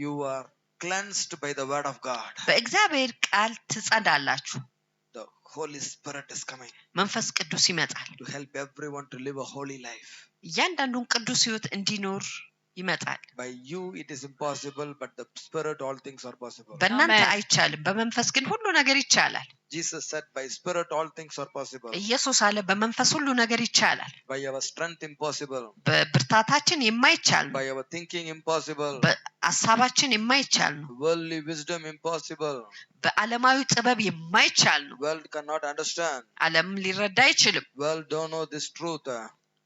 You are cleansed by the word of God. በእግዚአብሔር ቃል ትጸዳላችሁ። The Holy Spirit is coming መንፈስ ቅዱስ ይመጣል to help everyone to live a holy life. እያንዳንዱን ቅዱስ ሕይወት እንዲኖር ይመጣል። By you it is impossible, but the Spirit all things are possible. በእናንተ አይቻልም፣ በመንፈስ ግን ሁሉ ነገር ይቻላል። Jesus said, by Spirit all things are possible. ኢየሱስ አለ በመንፈስ ሁሉ ነገር ይቻላል። By our strength impossible. በብርታታችን የማይቻል ነው። By our thinking impossible. በሐሳባችን የማይቻል ነው። Worldly wisdom impossible. በዓለማዊ ጥበብ የማይቻል ነው። World cannot understand. ዓለም ሊረዳ አይችልም። World don't know this truth.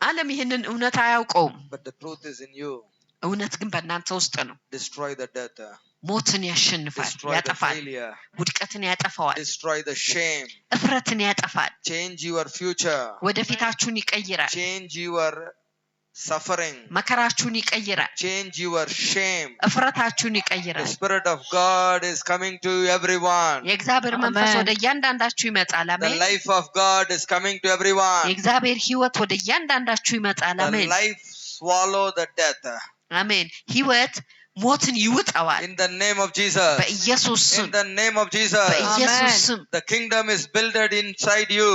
ዓለም ይህንን እውነት አያውቀውም። But the truth is in you. እውነት ግን በእናንተ ውስጥ ነው። Destroy the death. ሞትን ያሸንፋል፣ ያጠፋል። ውድቀትን ያጠፋዋል። Destroy the shame. እፍረትን ያጠፋል። Change your future. ወደፊታችሁን ይቀይራል። Change your suffering. መከራችሁን ይቀይራል። Change your shame. እፍረታችሁን ይቀይራል። The Spirit of God is coming to everyone. የእግዚአብሔር መንፈስ ወደ እያንዳንዳችሁ ይመጣል። አሜን። The life of God is coming to everyone. የእግዚአብሔር ሕይወት ወደ እያንዳንዳችሁ ይመጣል። አሜን። The life swallow the death. አሜን። ሕይወት ሞትን ይውጣዋል። In the name of Jesus. በኢየሱስ ስም። In the name of Jesus. በኢየሱስ ስም። The kingdom is built inside you.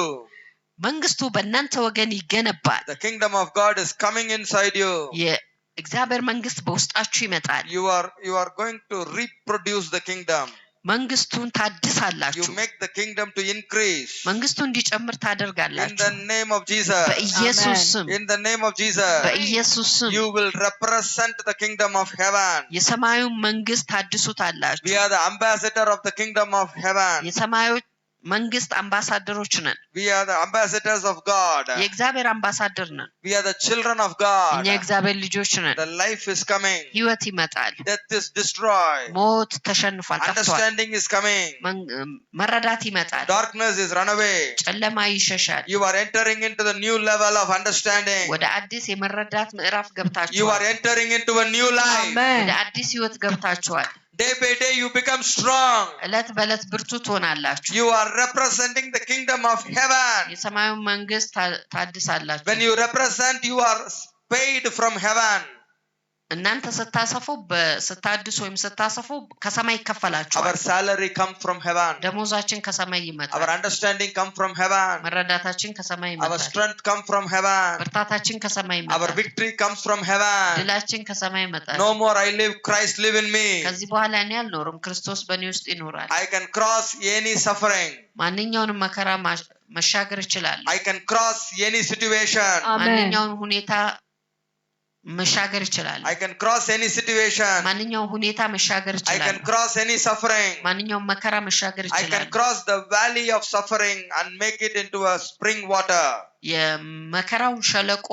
መንግስቱ በእናንተ ወገን ይገነባል። The kingdom of God is coming inside you. የእግዚአብሔር መንግስት በውስጣችሁ ይመጣል። You are going to reproduce the kingdom. መንግስቱን ታድሳላችሁ። You make the kingdom to increase. መንግስቱ እንዲጨምር ታደርጋላችሁ። In the name of Jesus. በኢየሱስ ስም። In the name of Jesus. በኢየሱስ ስም። You will represent the kingdom of heaven. የሰማዩን መንግስት ታድሱታላችሁ። We are the ambassador of the kingdom of heaven. የሰማዩ መንግስት አምባሳደሮች ነን። We are the ambassadors of God. የእግዚአብሔር አምባሳደር ነን። We are the children of God. እኛ የእግዚአብሔር ልጆች ነን። The life is coming. ሕይወት ይመጣል። Death is destroyed. ሞት ተሸንፏል፣ ጠፍቷል። Understanding is coming. መረዳት ይመጣል። Darkness is run away. ጨለማ ይሸሻል። You are entering into the new level of understanding. ወደ አዲስ የመረዳት ምዕራፍ ገብታችኋል። You are entering into a new life. ወደ አዲስ ሕይወት ገብታችኋል። Day by day you become strong. ዕለት በዕለት ብርቱ ትሆናላችሁ። You are representing the kingdom of heaven. የሰማዩን መንግስት ታድሳላችሁ። When you represent, you are paid from heaven. እናንተ ስታሰፉ ስታድሱ ወይም ስታሰፉ ከሰማይ ይከፈላችኋል። Our salary comes from heaven. ደሞዛችን ከሰማይ ይመጣል። Our understanding comes from heaven. መረዳታችን ከሰማይ ይመጣል። Our strength comes from heaven. ብርታታችን ከሰማይ ይመጣል። Our victory comes from heaven. ድላችን ከሰማይ ይመጣል። No more I live, Christ live in me. ከዚህ በኋላ እኔ አልኖርም፣ ክርስቶስ በእኔ ውስጥ ይኖራል። I can cross any suffering. ማንኛውንም መከራ መሻገር እችላለሁ። I can cross any situation. ማንኛውንም ሁኔታ መሻገር እችላለሁ። I can cross any situation. ማንኛውም ሁኔታ መሻገር I እችላለሁ። can cross any suffering. ማንኛውም መከራ መሻገር I can እችላለሁ። cross the valley of suffering and make it into a spring water. የመከራውን ሸለቆ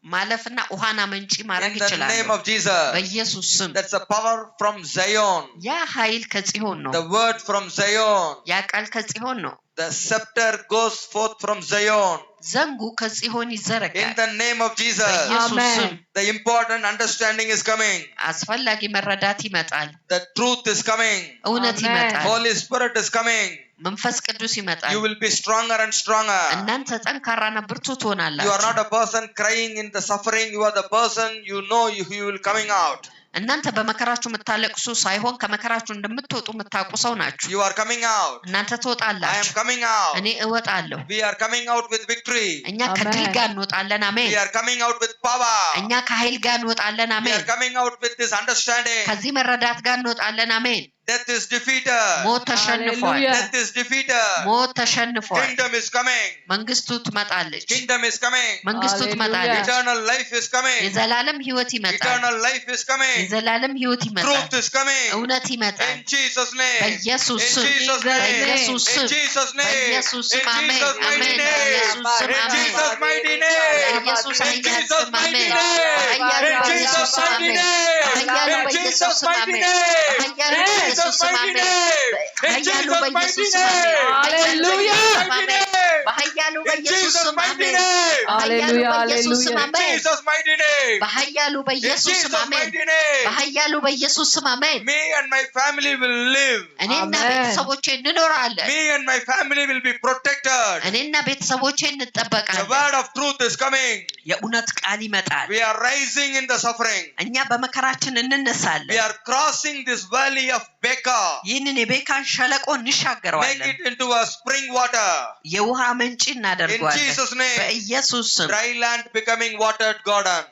ማለፍና ውሃና መንጪ ማድረግ In the እችላለሁ። name of Jesus. በኢየሱስ ስም። That's a power from Zion. ያ ኃይል ከጽዮን ነው። The word from Zion. ያ ቃል ከጽዮን ነው። The scepter goes forth from Zion. ዘንጉ ከጽዮን In ይዘረጋል። the name of Jesus. በኢየሱስ ስም። The important understanding is coming. አስፈላጊ መረዳት ይመጣል። The truth is coming. እውነት ይመጣል። Holy Spirit is coming. መንፈስ ቅዱስ ይመጣል። You will be stronger and stronger. እናንተ ጠንካራና ብርቱ You are ትሆናላችሁ። not a person crying in the suffering. You are the person you know you will coming out. እናንተ በመከራችሁ የምታለቅሱ ሳይሆን ከመከራችሁ እንደምትወጡ የምታውቁ ሰው ናችሁ። You are coming out. እናንተ I am ትወጣላችሁ። coming out. እኔ እወጣለሁ። We are coming out with victory. እኛ ከድል ጋር እንወጣለን። አሜን። We are coming out with power. እኛ ከኃይል ጋር እንወጣለን። We አሜን። are coming out with this understanding. ከዚህ መረዳት ጋር እንወጣለን። አሜን። Death is defeated. ሞት ተሸንፏል። Hallelujah. Death is defeated. ሞት ተሸንፏል። Kingdom is coming. መንግስቱ ትመጣለች። Kingdom is coming. መንግስቱ Hallelujah. ትመጣለች። Eternal life is coming. የዘላለም ሕይወት ይመጣል። Eternal life is coming. የዘላለም ሕይወት ይመጣል። Truth is coming. እውነት ይመጣል። In Jesus' name. በኢየሱስ In ስም። Jesus' በኢየሱስ name. ስም። In Jesus' name. በኢየሱስ ስም። In አሜን። Jesus' mighty አሜን። name. በኢየሱስ ስም። In አሜን። Jesus' mighty name. በኢየሱስ In ኃያል Jesus' ስም። mighty አሜን። name. በኃያሉ In በኢየሱስ Jesus' ስም። mighty አሜን። name. በኃያሉ In በኢየሱስ Jesus' ስም። mighty አሜን። name. በኃያሉ In በኢየሱስ Jesus' ስም። mighty አሜን። name. In በኃያሉ Jesus' mighty በኢየሱስ ስም። አሜን። name. በኃያሉ Hallelujah. በኢየሱስ ስም። አሜን። በኃያሉ In በኢየሱስ Jesus' ስም mighty አሜን። name. በኃያሉ Hallelujah, በኢየሱስ ስም hallelujah. In አሜን። Jesus' mighty name. በኃያሉ In በኢየሱስ ስም Jesus' አሜን። mighty name. በኃያሉ በኢየሱስ ስም አሜን። Me and my family will live. እኔና Amen. ቤተሰቦቼ እንኖራለን። Me and my family will be protected. እኔና ቤተሰቦቼ The እንጠበቃለን። word of truth is coming. የእውነት ቃል ይመጣል። We are rising in the suffering. እኛ በመከራችን We እንነሳለን። are crossing this valley of Beka. ይህንን የቤካን ሸለቆ Make እንሻገረዋለን። it into a spring water. የውሃ ምንጭ In እናደርገዋለን። Jesus' name. በኢየሱስ ስም Dry land becoming watered garden.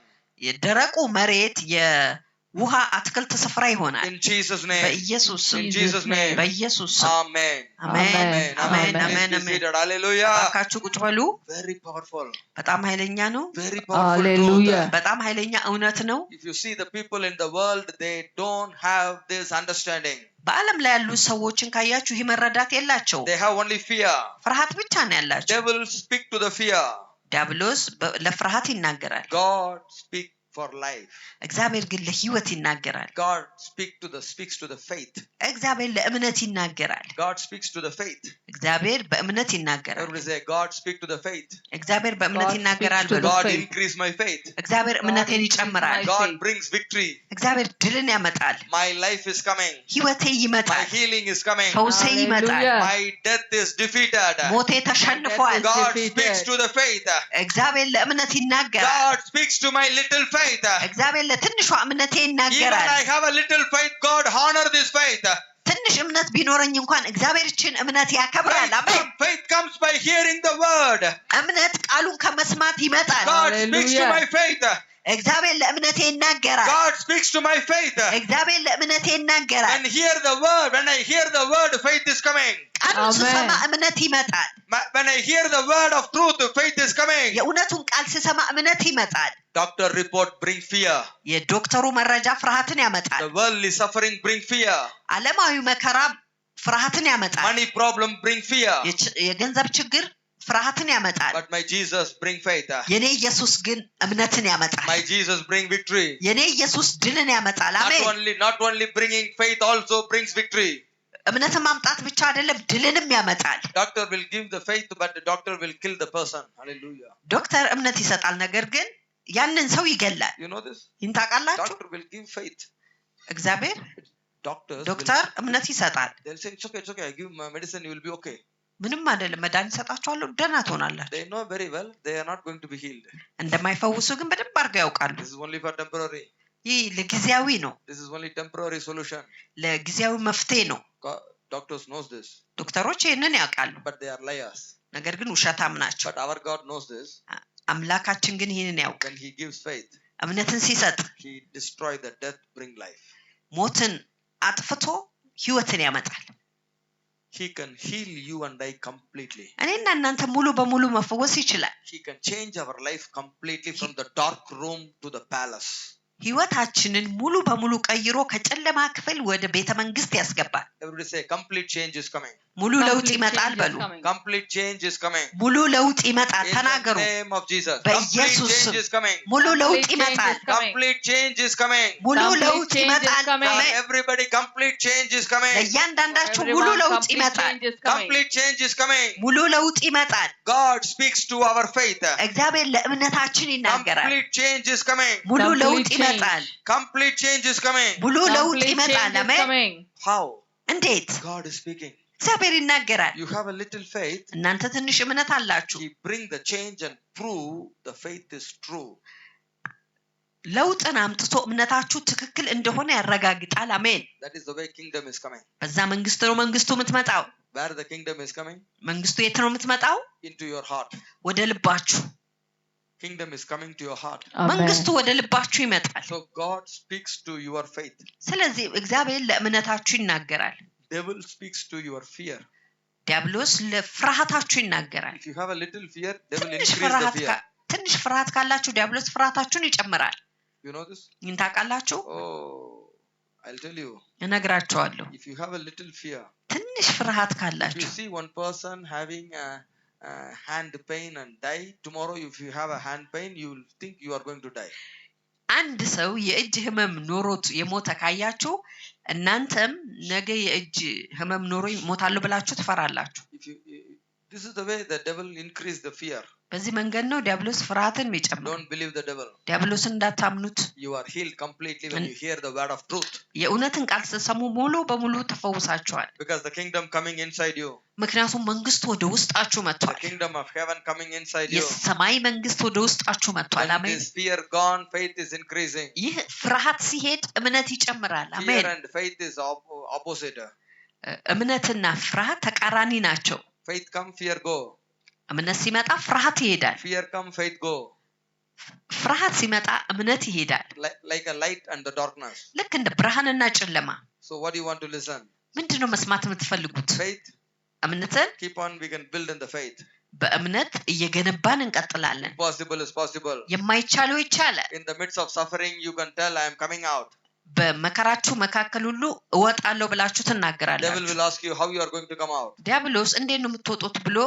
የደረቁ መሬት የውሃ አትክልት ስፍራ ይሆናል። In Jesus' name. በኢየሱስ ስም In Jesus' name. በኢየሱስ ስም Amen. አሜን Amen. አሜን Amen. አሜን Please be አሜን። seated. Hallelujah. እባካችሁ ቁጭ በሉ። Very powerful. በጣም ኃይለኛ ነው። Very powerful Hallelujah. truth. በጣም ኃይለኛ እውነት ነው። If you see the people in the world, they don't have this understanding. በዓለም ላይ ያሉ ሰዎችን ካያችሁ ይህ መረዳት የላቸውም። They have only fear. ፍርሃት ብቻ ነው ያላቸው። Devil speak to the fear. ዲያብሎስ ለፍርሃት ይናገራል። God speak for life. እግዚአብሔር ግን ለህይወት ይናገራል። God speaks to the faith. እግዚአብሔር ለእምነት ይናገራል። God speaks to the faith. እግዚአብሔር በእምነት ይናገራል። Everybody say, God speak to the faith. እግዚአብሔር በእምነት God ይናገራል speaks to በሉ። the God faith. increase my faith. እግዚአብሔር እምነቴን ይጨምራል። God faith. brings victory. እግዚአብሔር ድልን ያመጣል። My life is coming. ህይወቴ My ይመጣል። healing is coming. ፈውሴ ይመጣል። Hallelujah. My death is defeated. ሞቴ ተሸንፏል። God defeated. speaks to the faith. እግዚአብሔር ለእምነት ይናገራል። God speaks to my little faith. እግዚአብሔር ለትንሿ እምነቴ Even ይናገራል። I have a little faith, God honor this faith. ትንሽ እምነት ቢኖረኝ እንኳን እግዚአብሔር ይህችን እምነት ያከብራል። አሜን። Faith comes by hearing the word. እምነት ቃሉን ከመስማት ይመጣል። God speaks to Hallelujah. my faith. እግዚአብሔር ለእምነቴ ይናገራል። God speaks to my faith. እግዚአብሔር ለእምነቴ ይናገራል። When I hear the word, faith is coming. ቃሉን Amen. ስሰማ እምነት ይመጣል። When I hear the word of truth, faith is coming. የእውነቱን ቃል ስሰማ እምነት ይመጣል። Doctor report bring fear. የዶክተሩ መረጃ ፍርሃትን ያመጣል። The worldly suffering bring fear. ዓለማዊ መከራ ፍርሃትን ያመጣል። Money problem bring fear. የገንዘብ ችግር ፍርሃትን ያመጣል። But my Jesus bring faith. የኔ ኢየሱስ ግን እምነትን ያመጣል። My Jesus bring victory. የኔ ኢየሱስ ድልን ያመጣል። አሜን። Not only bringing faith, also brings victory. እምነትን ማምጣት ብቻ አይደለም ድልንም ያመጣል። Doctor will give the faith, but the doctor will kill the person. Hallelujah. ዶክተር እምነት ይሰጣል፣ ነገር ግን ያንን ሰው ይገላል። You know this? ይህን ታውቃላችሁ? Doctor will give faith. እግዚአብሔር Doctors ዶክተር እምነት ይሰጣል። they'll say, it's okay, I give medicine, you will be okay. ምንም አይደለም፣ መድኃኒት ሰጣችኋለሁ፣ ደህና ትሆናላችሁ። They know very well they are not going to be healed. እንደማይፈውሱ ግን በደንብ አድርገው ያውቃሉ። This is only for temporary. ይህ ለጊዜያዊ ነው፣ This is only temporary solution. ለጊዜያዊ መፍትሄ ነው። Doctors knows this, ዶክተሮች ይህንን ያውቃሉ፣ but they are liars. ነገር ግን ውሸታም ናቸው። But our God knows this. አምላካችን ግን ይህንን ያውቃል። When he gives faith, እምነትን ሲሰጥ he destroy the death, bring life. ሞትን አጥፍቶ ህይወትን ያመጣል። He can heal you and I completely. እኔና እናንተ ሙሉ በሙሉ መፈወስ ይችላል። He can change our life completely from the dark room to the palace. ህይወታችንን ሙሉ በሙሉ ቀይሮ ከጨለማ ክፍል ወደ ቤተ መንግስት ያስገባል። Everybody say, complete change is coming. ሙሉ ለውጥ ይመጣል በሉ። Complete change is coming. ሙሉ ለውጥ ይመጣል In ተናገሩ። the name of Jesus. Complete በኢየሱስ change ስም is coming. ሙሉ ለውጥ Complete change ይመጣል። is coming. Complete change is coming. ሙሉ Complete ለውጥ change is ይመጣል። coming. አሜን። Everybody, complete change is coming. ለእያንዳንዳችሁ ሙሉ Everyone, ለውጥ complete ይመጣል። change is coming. Complete change is coming. ሙሉ ለውጥ ይመጣል። God speaks to our faith. እግዚአብሔር ለእምነታችን ይናገራል። Complete change is coming. ሙሉ Complete ለውጥ change. ይመጣል። Complete change is coming. ሙሉ ለውጥ Complete ይመጣል። change is አሜን። coming. How? እንዴት? God is speaking. እግዚአብሔር ይናገራል። You have a little faith. እናንተ ትንሽ እምነት አላችሁ። He bring the change and prove the faith is true. ለውጥን አምጥቶ እምነታችሁ ትክክል እንደሆነ ያረጋግጣል። አሜን። That is the way kingdom is coming. በዛ መንግስት ነው መንግስቱ የምትመጣው። Where the kingdom is coming? መንግስቱ የት ነው የምትመጣው? Into your heart. ወደ ልባችሁ። Kingdom is coming to your heart. Amen. መንግስቱ ወደ ልባችሁ ይመጣል። So God speaks to your faith. ስለዚህ እግዚአብሔር ለእምነታችሁ ይናገራል። Devil speaks to your fear. ዲያብሎስ ለፍርሃታችሁ ይናገራል። If you have a little fear, devil ትንሽ increase the ፍርሃት fear. ትንሽ ፍርሃት ካላችሁ ዲያብሎስ ፍርሃታችሁን ይጨምራል። You know this? ይህን ታውቃላችሁ? Oh, I'll tell you. እነግራችኋለሁ። If you have a little fear, ትንሽ ፍርሃት if you ካላችሁ see one person having a hand pain and die, tomorrow if you have a hand pain, you will think you are going to die. አንድ ሰው የእጅ ህመም ኖሮት የሞተ ካያችሁ እናንተም ነገ የእጅ ህመም ኖሮ ሞታለሁ ብላችሁ ትፈራላችሁ። If you This is the way the devil increase the fear. በዚህ መንገድ ነው ዲያብሎስ ፍርሃትን የሚጨምረው። Don't believe the devil. ዲያብሎስን እንዳታምኑት። You are healed completely when you hear the word of truth. የእውነትን ቃል ስትሰሙ ሙሉ በሙሉ ተፈውሳችኋል። Because the kingdom coming inside you. ምክንያቱም መንግስቱ ወደ ውስጣችሁ መጥቷል። The kingdom of heaven coming inside you. የሰማይ መንግስት ወደ ውስጣችሁ መጥቷል። አሜን። This fear gone, faith is increasing. ይህ ፍርሃት ሲሄድ እምነት ይጨምራል። አሜን። Fear and faith is opposite. እምነትና ፍርሃት ተቃራኒ ናቸው። Faith come, fear go. እምነት ሲመጣ ፍርሃት ይሄዳል። Fear come, faith go. ፍርሃት ሲመጣ እምነት ይሄዳል። Like a light and the darkness. ልክ እንደ ብርሃንና ጨለማ። So what do you want to listen? ምንድነው መስማት የምትፈልጉት? Faith. እምነትን Keep on, we can build in the faith. በእምነት እየገነባን እንቀጥላለን። Possible is possible. የማይቻለው ይቻላል። In the midst of suffering, you can tell, I am coming out. በመከራችሁ መካከል ሁሉ እወጣለሁ ብላችሁ ትናገራላችሁ። Devil will ask you how you are going to come out. ዲያብሎስ እንዴት ነው የምትወጡት ብሎ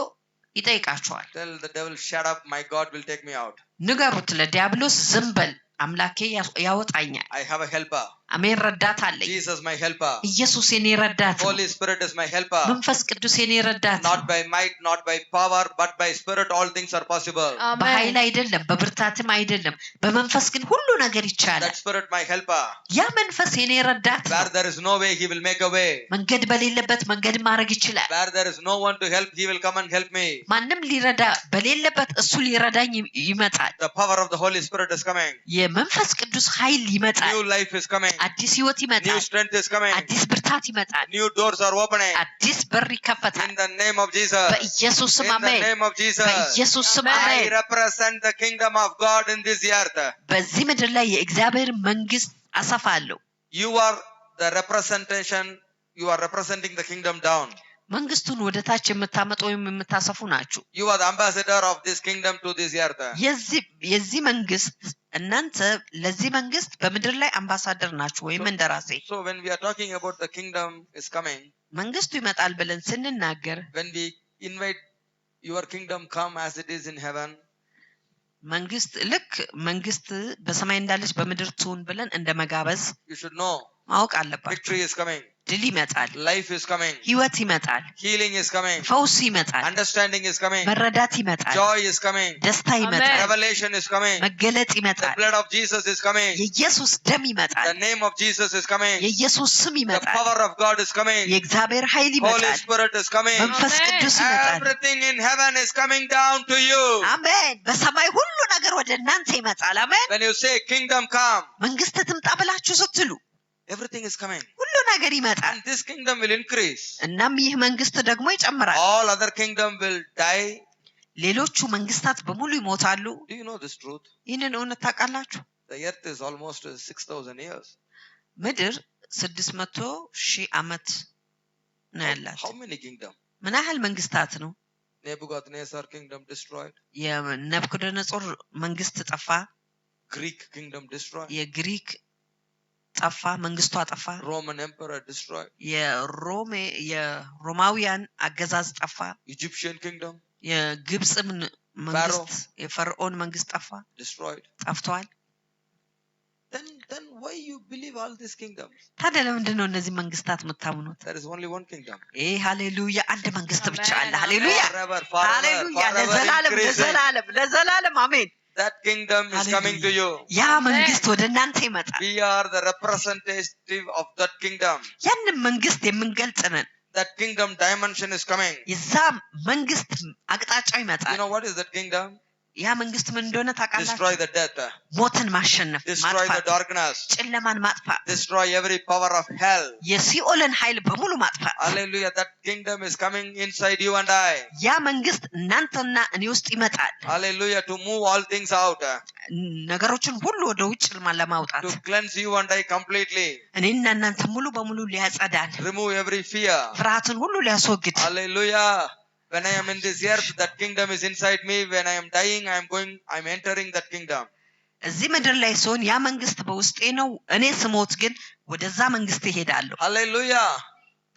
ይጠይቃችኋል። Tell the devil, shut up, my God will take me out. ንገሩት ለዲያብሎስ ዝም በል አምላኬ ያወጣኛል። I have a helper. አሜን። ረዳት አለኝ። Jesus my helper. ኢየሱስ የኔ ረዳት ነው። Holy Spirit is my helper. መንፈስ ቅዱስ የኔ ረዳት ነው። Not by might, not by power, but by spirit all things are possible. በኃይል አይደለም በብርታትም አይደለም በመንፈስ ግን ሁሉ ነገር ይቻላል። That spirit my helper. ያ መንፈስ የኔ ረዳት ነው። Where there is no way, he will make a way. መንገድ በሌለበት መንገድ ማድረግ ይችላል። Where there is no one to help, he will come and help me. ማንም ሊረዳ በሌለበት እሱ ሊረዳኝ ይመጣል። The power of the Holy Spirit is coming. የመንፈስ ቅዱስ ኃይል ይመጣል። New life is coming. አዲስ ህይወት ይመጣል። New strength is coming. አዲስ ብርታት ይመጣል። New doors are opening. አዲስ በር ይከፈታል። In the name of Jesus. በኢየሱስ ስም In the አሜን። name of Jesus. በኢየሱስ ስም I አሜን። represent the kingdom of God in this earth. በዚህ ምድር ላይ የእግዚአብሔር መንግስት አሰፋለሁ። You are the representation. You are representing the kingdom down. መንግስቱን ወደ ታች የምታመጡ ወይም የምታሰፉ ናችሁ። You are the ambassador of this kingdom to this earth. የዚህ መንግስት እናንተ ለዚህ መንግስት በምድር ላይ አምባሳደር ናችሁ ወይም እንደራሴ። So when we are talking about the kingdom is coming, መንግስቱ ይመጣል ብለን ስንናገር when we invite your kingdom come as it is in heaven, መንግስት ልክ መንግስት በሰማይ እንዳለች በምድር ትሁን ብለን እንደመጋበዝ you should know ማወቅ አለባችሁ። victory is coming. ድል ይመጣል። Life is coming. ህይወት ይመጣል። Healing is coming. ፈውስ ይመጣል። Understanding is coming. መረዳት ይመጣል። Joy is coming. ደስታ ይመጣል። Revelation is coming. መገለጥ The ይመጣል። blood of Jesus is coming. የኢየሱስ ደም ይመጣል። The name of Jesus is coming. የኢየሱስ ስም The ይመጣል። power of God is coming. የእግዚአብሔር ኃይል Holy ይመጣል። Spirit is coming. መንፈስ ቅዱስ ይመጣል። Everything in heaven is coming down to you. አሜን። በሰማይ ሁሉ ነገር ወደ እናንተ ይመጣል። አሜን። When you say kingdom come, መንግስት ትምጣ ብላችሁ ስትሉ everything is coming. ሁሉ ነገር ይመጣል። And this kingdom will increase. እናም ይህ መንግስት ደግሞ ይጨምራል። All other kingdom will die. ሌሎቹ መንግስታት በሙሉ ይሞታሉ። Do you know this truth? ይህንን እውነት ታውቃላችሁ? The earth is almost 6,000 years. ምድር 600,000 ዓመት ነው ያላት። How many kingdom? ምን ያህል መንግስታት ነው? Nebuchadnezzar kingdom destroyed. የነብኩደነጾር መንግስት ጠፋ። Greek kingdom destroyed. የግሪክ ጠፋ፣ መንግስቷ ጠፋ። Roman emperor destroyed. የሮማውያን አገዛዝ ጠፋ። Egyptian kingdom የግብጽ መንግስት የፈርዖን መንግስት ጠፋ፣ destroyed. ጠፍቷል። Then why you believe all these kingdoms? ታዲያ ለምንድን ነው እነዚህ መንግስታት የምታምኑት? There is only one kingdom. ሃሌሉያ! አንድ መንግስት ብቻ አለ። ሃሌሉያ! Forever, ሃሌሉያ! forever ለዘላለም increasing. ለዘላለም ለዘላለም አሜን። That kingdom is coming to you. ያ መንግስት ወደ እናንተ ይመጣል። We are the representative of that kingdom. ያንን መንግስት የምንገልጽ ነን። That kingdom dimension is coming. የዛ መንግስት አቅጣጫው You ይመጣል። know what is that kingdom? ያ መንግስት ምን እንደሆነ ታውቃላችሁ? Destroy the death. ሞትን ማሸነፍ፣ Destroy the ማጥፋት፣ darkness. ጨለማን ማጥፋት፣ Destroy every power of hell. የሲኦልን ኃይል በሙሉ ማጥፋት። Hallelujah. That kingdom is coming inside you and I. ያ መንግስት እናንተና እኔ ውስጥ ይመጣል። Hallelujah. To move all things out. ነገሮችን ሁሉ ወደ ውጭ ለማውጣት፣ To cleanse you and I completely. እኔና እናንተ ሙሉ በሙሉ ሊያጸዳን፣ Remove every fear. ፍርሃትን ሁሉ ሊያስወግድ። Hallelujah. When I am in this earth, that kingdom is inside me. When I am dying, I'm entering that kingdom. እዚህ ምድር ላይ ሲሆን ያ መንግስት በውስጤ ነው። እኔ ስሞት ግን ወደዛ መንግስት እሄዳለሁ። Hallelujah.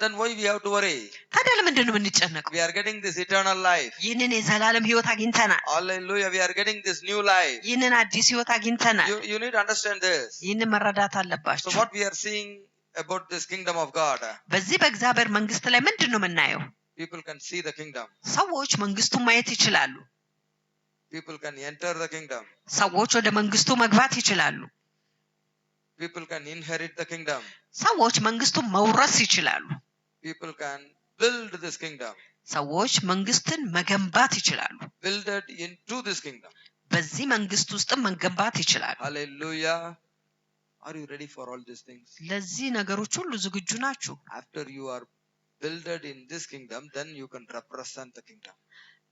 Then why we have to worry? ታዲያ ለምንድን ነው የምንጨነቀው? We are getting this eternal life. ይህንን የዘላለም ህይወት አግኝተናል። Hallelujah. We are getting this new life. ይህንን አዲስ ህይወት አግኝተናል። You need to understand this. ይህንን መረዳት So አለባችሁ። what we are seeing about this kingdom of God? በዚህ በእግዚአብሔር መንግስት ላይ ምንድን ነው የምናየው? People can see the kingdom. ሰዎች መንግስቱን ማየት ይችላሉ። People can enter the kingdom. ሰዎች ወደ መንግስቱ መግባት ይችላሉ። People can inherit the kingdom. ሰዎች መንግስቱን መውረስ ይችላሉ። People can build this kingdom. ሰዎች መንግስትን መገንባት ይችላሉ። Builded into this kingdom. በዚህ መንግስት ውስጥ መገንባት ይችላሉ። Hallelujah. Are you ready for all these things? ለዚህ ነገሮች ሁሉ ዝግጁ ናችሁ? After you are builded in this kingdom, then you can represent the kingdom.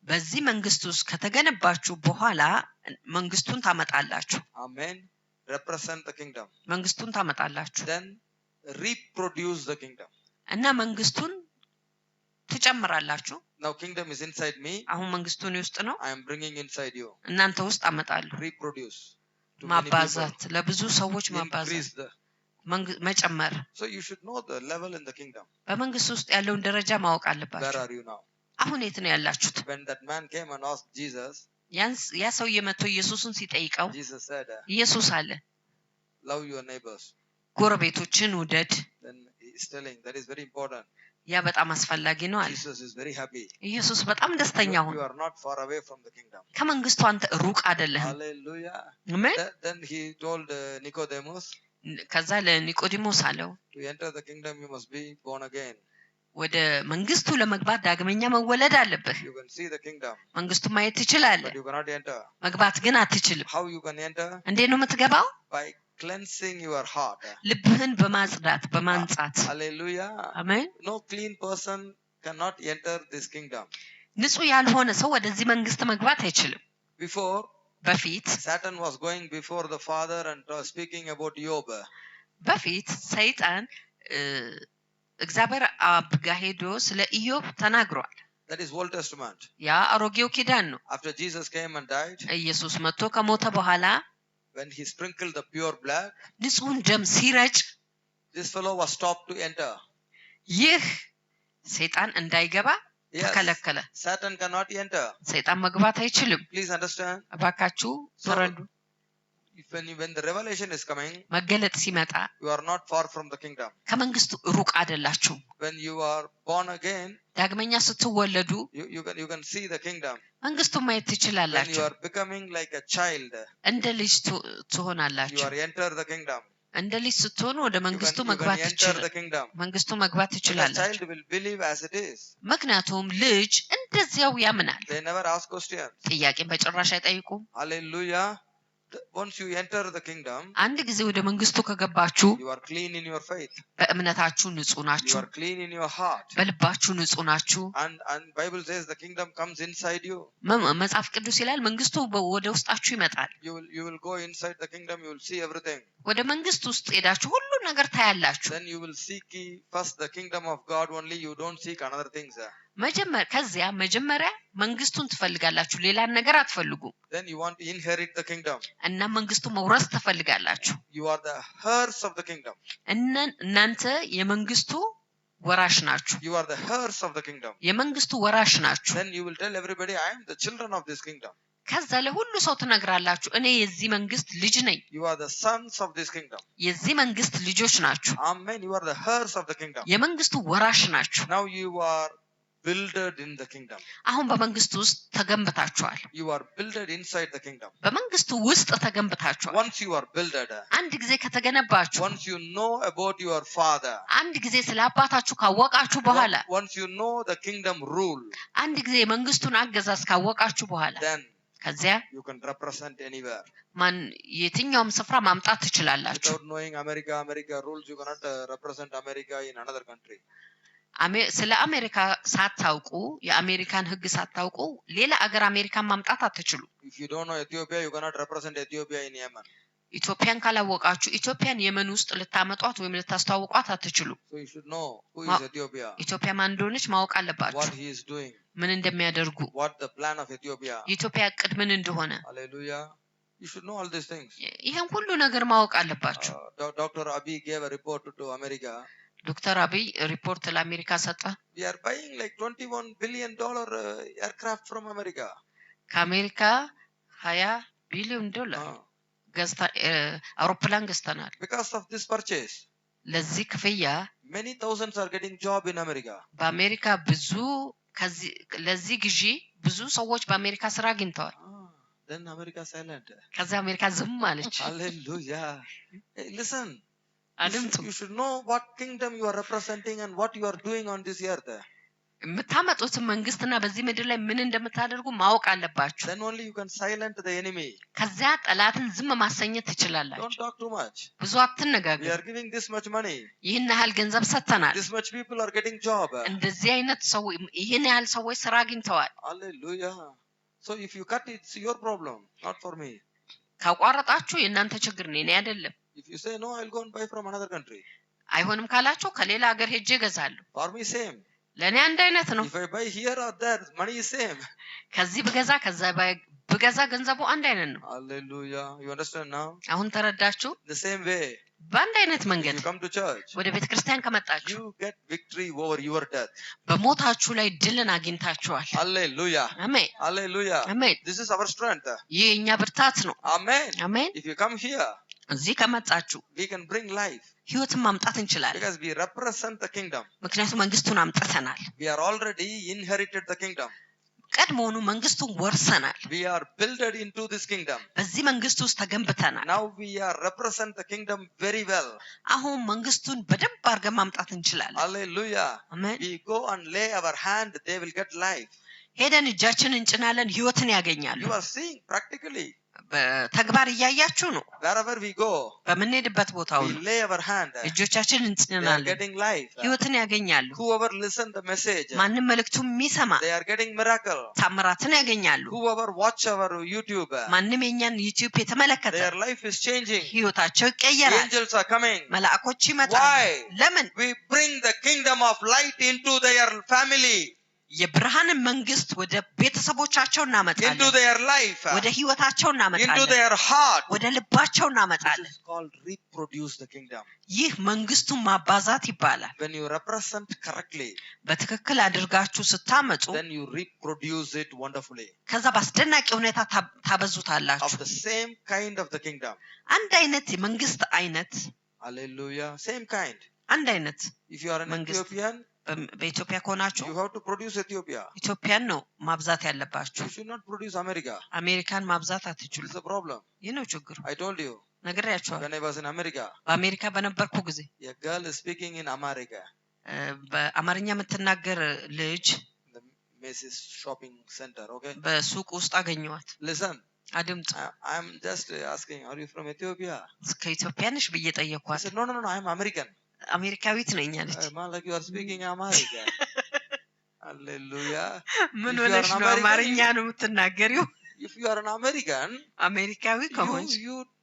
በዚህ መንግስት ውስጥ ከተገነባችሁ በኋላ መንግስቱን ታመጣላችሁ። Amen. Represent the kingdom. መንግስቱን ታመጣላችሁ። Then reproduce the kingdom. እና መንግስቱን ትጨምራላችሁ። Now kingdom is inside me. አሁን መንግስቱን ውስጥ ነው። I am bringing inside you. እናንተ ውስጥ አመጣለሁ። Reproduce. ማባዛት፣ ለብዙ ሰዎች ማባዛት፣ Increase the. መጨመር። So you should know the level in the kingdom. በመንግስት ውስጥ ያለውን ደረጃ ማወቅ Where አለባችሁ። are you now? አሁን የት ነው ያላችሁት? When that man came and asked Jesus, ያ ሰውዬ መጥቶ ኢየሱስን ሲጠይቀው Jesus said, ኢየሱስ አለ love your neighbors. ጎረቤቶችን ውደድ። Then he is telling that is very important. ያ በጣም አስፈላጊ ነው አለ። Jesus is very happy. ኢየሱስ በጣም ደስተኛ ሆነ። You are not far away from the kingdom. ከመንግስቱ አንተ ሩቅ አይደለህም። Hallelujah. አሜን። Then he told Nicodemus, ከዛ ለኒቆዲሞስ አለው to enter the kingdom you must be born again. ወደ መንግስቱ ለመግባት ዳግመኛ መወለድ አለብህ። You can see the kingdom, መንግስቱን ማየት ትችላለህ፣ but you cannot enter. መግባት ግን አትችልም። How you can enter? እንዴት ነው የምትገባው? By cleansing your heart. ልብህን በማጽዳት በማንጻት። Hallelujah. አሜን። No clean person cannot enter this kingdom. ንጹህ ያልሆነ ሰው ወደዚህ መንግስት መግባት አይችልም። Before, በፊት Satan was going before the Father and speaking about Job. በፊት ሰይጣን እግዚአብሔር አብ ጋር ሄዶ ስለ ኢዮብ ተናግሯል። That is Old Testament. ያ አሮጌው ኪዳን ነው። After Jesus came and died, ኢየሱስ መጥቶ ከሞተ በኋላ when he sprinkled the pure blood, ንጹህን ደም ሲረጭ this fellow was stopped to enter. ይህ ሰይጣን እንዳይገባ Yes, ተከለከለ። Satan cannot enter. ሰይጣን መግባት አይችልም። Please understand. እባካችሁ ተረዱ። When the revelation is coming, መገለጥ ሲመጣ you are not far from the kingdom. ከመንግስቱ ሩቅ አይደላችሁም። When you are born again, ዳግመኛ ስትወለዱ you can see the kingdom. መንግስቱን ማየት When you ትችላላችሁ። are becoming like a child, እንደ ልጅ you ትሆናላችሁ። are enter the kingdom. እንደ ልጅ ስትሆኑ ወደ መንግስቱ You can መግባት enter ትችላላችሁ። the kingdom. መንግስቱ መግባት The ትችላላችሁ። child will believe as it is. ምክንያቱም ልጅ እንደዚያው ያምናል። They never ask questions. ጥያቄን በጭራሽ አይጠይቁም። Hallelujah. Once you enter the kingdom, አንድ ጊዜ ወደ መንግስቱ ከገባችሁ you are clean in your faith. በእምነታችሁ ንጹህ You ናችሁ። are clean in your heart. በልባችሁ ንጹህ ናችሁ። And Bible says the kingdom comes inside you. መጽሐፍ ቅዱስ ይላል መንግስቱ ወደ ውስጣችሁ ይመጣል። You will go inside the kingdom, you will see everything. ወደ መንግስት ውስጥ ሄዳችሁ ሁሉ ነገር ታያላችሁ። Then you will seek ye first the kingdom of God only, you don't seek another things. ከዚያ መጀመሪያ መንግስቱን ትፈልጋላችሁ፣ ሌላን ነገር አትፈልጉም። Then you want to inherit the kingdom. እና መንግስቱ መውረስ ትፈልጋላችሁ። You are the heirs of the kingdom. እናንተ የመንግስቱ ወራሽ ናችሁ። You are the heirs of the kingdom. የመንግስቱ ወራሽ ናችሁ። Then you will tell everybody, I am the children of this kingdom. ከዛ ለሁሉ ሰው ትነግራላችሁ፣ እኔ የዚህ መንግስት ልጅ ነኝ። You are the sons of this kingdom. የዚህ መንግስት ልጆች ናችሁ። Amen. You are the heirs of the kingdom. የመንግስቱ ወራሽ ናችሁ። Now you are builded in the kingdom. አሁን በመንግስቱ ውስጥ ተገንብታችኋል። You are builded inside the kingdom. በመንግስቱ ውስጥ ተገንብታችኋል። Once you are builded, አንድ ጊዜ ከተገነባችሁ፣ once you know about your father, አንድ ጊዜ ስለ አባታችሁ ካወቃችሁ በኋላ፣ once you know the kingdom rule, አንድ ጊዜ የመንግስቱን አገዛዝ ካወቃችሁ በኋላ then ከዚያ you can represent anywhere. የትኛውም ስፍራ ማምጣት ትችላላችሁ። Without knowing America rules, you cannot represent America in another country. ስለ አሜሪካ ሳታውቁ፣ የአሜሪካን ሕግ ሳታውቁ ሌላ አገር አሜሪካን ማምጣት አትችሉ። If you don't know Ethiopia, you cannot represent Ethiopia in Yemen. ኢትዮጵያን ካላወቃችሁ ኢትዮጵያን የመን ውስጥ ልታመጧት ወይም ልታስተዋውቋት አትችሉ። So you should know who is Ethiopia, ኢትዮጵያ ማን እንደሆነች ማወቅ አለባችሁ። what he is doing, ምን እንደሚያደርጉ፣ what the plan of Ethiopia. የኢትዮጵያ እቅድ ምን እንደሆነ። Hallelujah. You should know all these things. ይሄን ሁሉ ነገር ማወቅ አለባችሁ። Dr. Abiy gave a report to America. ዶክተር አብይ ሪፖርት ለአሜሪካ ሰጠ። We are buying like $21 billion aircraft from America. ከአሜሪካ 20 ቢሊዮን ዶላር አውሮፕላን ገዝተናል። Because of this purchase, ለዚህ ክፍያ Many thousands are getting job in America. በአሜሪካ ብዙ ለዚህ ግዢ ብዙ ሰዎች በአሜሪካ ስራ አግኝተዋል። Then America silent. ከዛ አሜሪካ ዝም አለች። Hallelujah. Hey, listen. አድምጡ። You should know what kingdom you are representing and what you are doing on this earth. የምታመጡትን መንግስትና በዚህ ምድር ላይ ምን እንደምታደርጉ ማወቅ አለባችሁ። Then only you can silence the enemy. ከዚያ ጠላትን ዝም ማሰኘት ትችላላችሁ። Don't talk too much. ብዙ We አትነጋገሩ። are giving this much money. ይህን ያህል ገንዘብ ሰጥተናል። This much people are getting job. እንደዚህ አይነት ሰው ይህን ያህል ሰዎች ስራ አግኝተዋል። Hallelujah. So if you cut it, it's your problem, not for me. ካቋረጣችሁ የእናንተ ችግር ነው፣ የኔ አይደለም። If you say no, I'll go and buy from another country. አይሆንም ካላችሁ ከሌላ ሀገር ሄጄ እገዛለሁ። For me same. ለኔ አንድ አይነት ነው። If I buy here or there, money is same. ከዚህ ብገዛ ከዛ ብገዛ ገንዘቡ አንድ አይነት ነው። Hallelujah. You understand now? አሁን ተረዳችሁ? The same way. በአንድ አይነት መንገድ You come to church. ወደ ቤተ ክርስቲያን ከመጣችሁ You get victory over your death. በሞታችሁ ላይ ድልን አግኝታችኋል። Hallelujah. አሜን Hallelujah. አሜን። This is our strength. ይህ የኛ ብርታት ነው። Amen. አሜን። If you come here, እዚህ ከመጣችሁ we can bring life ህይወትን ማምጣት እንችላለን። because we represent the kingdom. ምክንያቱም መንግስቱን አምጥተናል። We are already inherited the kingdom. ቀድሞውኑ መንግስቱን ወርሰናል። We are builded into this kingdom. በዚህ መንግስት ውስጥ ተገንብተናል። Now we are represent the kingdom very well. አሁን መንግስቱን በደንብ አድርገን ማምጣት እንችላለን። Hallelujah. አሜን። We go and lay our hand, they will get life. ሄደን እጃችንን እንጭናለን፣ ህይወትን ያገኛሉ። You are seeing practically. በተግባር እያያችሁ ነው። Wherever we go, በምንሄድበት ቦታ we ሁሉ lay our hand. እጆቻችንን They are እንጭናለን፣ getting life. ህይወትን ያገኛሉ። Whoever listen the message, ማንም መልእክቱን የሚሰማ they are getting miracle. ታምራትን ያገኛሉ። Whoever watch our YouTube, ማንም የኛን ዩቲዩብ የተመለከተ their life is changing. ህይወታቸው ይቀየራል። Angels are coming. መላእኮች ይመጣሉ። Why? ለምን? We bring the kingdom of light into their family, የብርሃንን መንግስት ወደ ቤተሰቦቻቸው into እናመጣለን፣ their life, ወደ ህይወታቸው into እናመጣለን፣ their heart. ወደ ልባቸው This እናመጣለን። is called reproduce the kingdom. ይህ መንግስቱን ማባዛት ይባላል። When you represent correctly, በትክክል አድርጋችሁ ስታመጡ then you reproduce it wonderfully. ከዛ በአስደናቂ ሁኔታ Of ታበዙታላችሁ። the same kind of the kingdom. አንድ አይነት የመንግስት አይነት፣ Hallelujah. Same kind. አንድ አይነት If you are an መንግስት። Ethiopian, በኢትዮጵያ ከሆናችሁ you have to produce Ethiopia. ኢትዮጵያን ነው ማብዛት ያለባችሁ። You should not produce America. አሜሪካን ማብዛት አትችሉ። It's a problem. ይህ ነው ችግሩ። I told you ነግሬያችኋል። when I was in America, በአሜሪካ በነበርኩ ጊዜ a girl is speaking in America, በአማርኛ የምትናገር ልጅ the Macy's shopping center. Okay, በሱቅ ውስጥ አገኘዋት። listen. አድምጡ። I'm just asking, are you from Ethiopia? ከኢትዮጵያ ነሽ ብዬ I ጠየኳት። said, no, I'm American. አሜሪካዊት ነኝ አለች። Man, like you are speaking America. Hallelujah. ምን If you are ሆነሽ an ነው American, አማርኛ ነው የምትናገሪው? If you are an American, አሜሪካዊ ከሆንሽ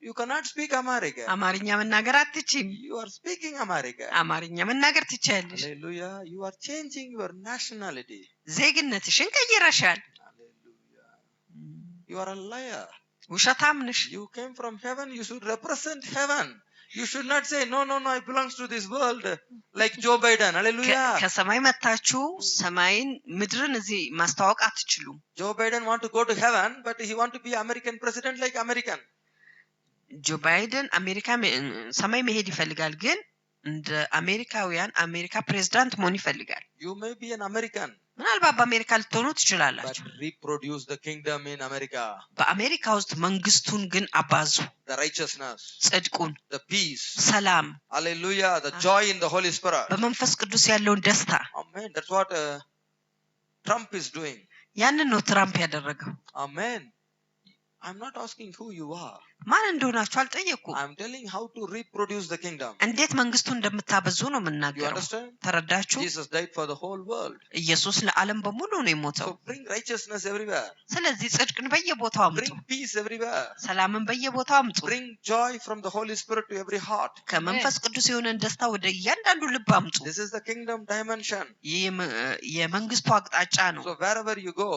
you cannot speak America. አማርኛ መናገር አትችይም። You are speaking America. አማርኛ መናገር ትችያለሽ። Hallelujah. You are changing your nationality. ዜግነትሽን ቀይረሻል። Hallelujah. You are a liar. ውሸታም ነሽ። You came from heaven. You should represent heaven. You should not say, no, I belongs to this world, like Joe Biden. Hallelujah. ከሰማይ መታችሁ ሰማይን ምድርን እዚህ ማስተዋወቅ አትችሉም። Joe Biden want to go to heaven, but he want to be American president like American. ጆ ባይደን አሜሪካ ሰማይ መሄድ ይፈልጋል፣ ግን እንደ አሜሪካውያን አሜሪካ ፕሬዝዳንት መሆን ይፈልጋል። You may be an American, ምናልባት በአሜሪካ ልትሆኑ but ትችላላችሁ። reproduce the kingdom in America. በአሜሪካ ውስጥ መንግስቱን ግን አባዙ፣ The righteousness, ጽድቁን፣ the peace. ሰላም፣ Hallelujah. The joy in the Holy Spirit. በመንፈስ ቅዱስ ያለውን ደስታ። Amen. That's what Trump is doing. ያንን ነው ትራምፕ ያደረገው። Amen. I'm not asking who you are. ማን እንደሆናችሁ አልጠየኩም። I'm telling how to reproduce the kingdom. እንዴት መንግስቱን እንደምታበዙ ነው You የምናገረው። understand? ተረዳችሁ? Jesus died for the whole world. ኢየሱስ ለዓለም በሙሉ ነው የሞተው። So bring righteousness everywhere. ስለዚህ ጽድቅን በየቦታው አምጡ፣ Bring peace everywhere. ሰላምን በየቦታው አምጡ። Bring joy from the Holy Spirit to every heart. ከመንፈስ ቅዱስ የሆነን ደስታ ወደ እያንዳንዱ ልብ አምጡ። This is the kingdom dimension. ይህ የመንግስቱ አቅጣጫ ነው። So wherever you go,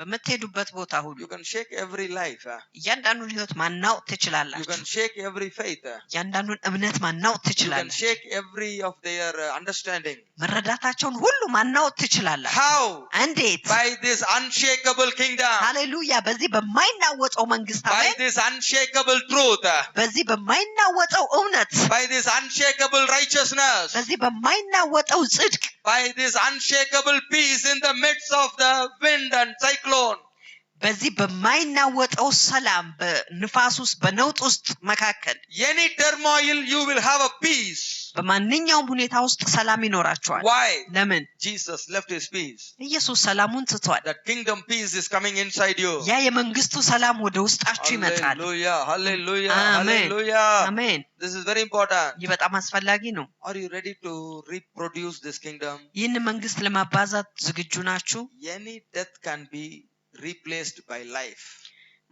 በምትሄዱበት ቦታ ሁሉ You can shake every life. እያንዳንዱን ህይወት ማናወጥ You ትችላላችሁ። can shake every faith. እያንዳንዱን እምነት ማናወጥ You can ትችላላችሁ። shake every of their understanding. መረዳታቸውን ሁሉ ማናወጥ ትችላላችሁ። How? እንዴት? By this unshakable kingdom. ሃሌሉያ! በዚህ በማይናወጠው መንግስት By አሜን። this unshakable truth. በዚህ በማይናወጠው እውነት፣ By this unshakable righteousness. በዚህ በማይናወጠው ጽድቅ፣ By this unshakable peace in the midst of the wind and cyclone. በዚህ በማይናወጠው ሰላም በንፋስ ውስጥ በነውጥ ውስጥ መካከል Any turmoil you will have a peace. በማንኛውም ሁኔታ ውስጥ ሰላም ይኖራቸዋል። Why? ለምን? Jesus left his peace. ኢየሱስ ሰላሙን ትቷል። That kingdom peace is coming inside you. ያ የመንግስቱ ሰላም ወደ ውስጣችሁ ይመጣል። Hallelujah, hallelujah, Amen. hallelujah. አሜን። This is very important. ይህ በጣም አስፈላጊ ነው። Are you ready to reproduce this kingdom? ይህን መንግስት ለማባዛት ዝግጁ ናችሁ? Any death can be replaced by life.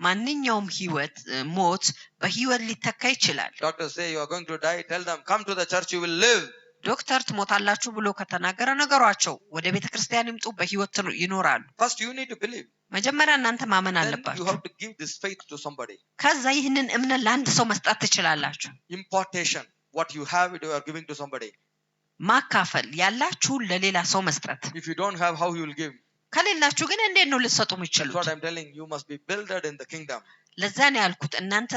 ማንኛውም ህይወት ሞት በህይወት ሊተካ ይችላል። Doctors say you are going to die. Tell them, come to the church, you will live. ዶክተር ትሞታላችሁ ብሎ ከተናገረ ነገሯቸው፣ ወደ ቤተክርስቲያን ይምጡ፣ በህይወት ይኖራሉ። First you need to believe. መጀመሪያ እናንተ ማመን Then you አለባችሁ። have to give this faith to somebody. ከዛ ይህንን እምነት ለአንድ ሰው መስጠት ትችላላችሁ። Impartation. What you have, you are giving to somebody. ማካፈል ያላችሁን ለሌላ ሰው መስጠት። If you don't have, how you will give? ከሌላችሁ ግን እንዴት ነው ልትሰጡ That's የምትችሉት? what I'm telling you. Must be builded in the kingdom. ለዛ ነው ያልኩት እናንተ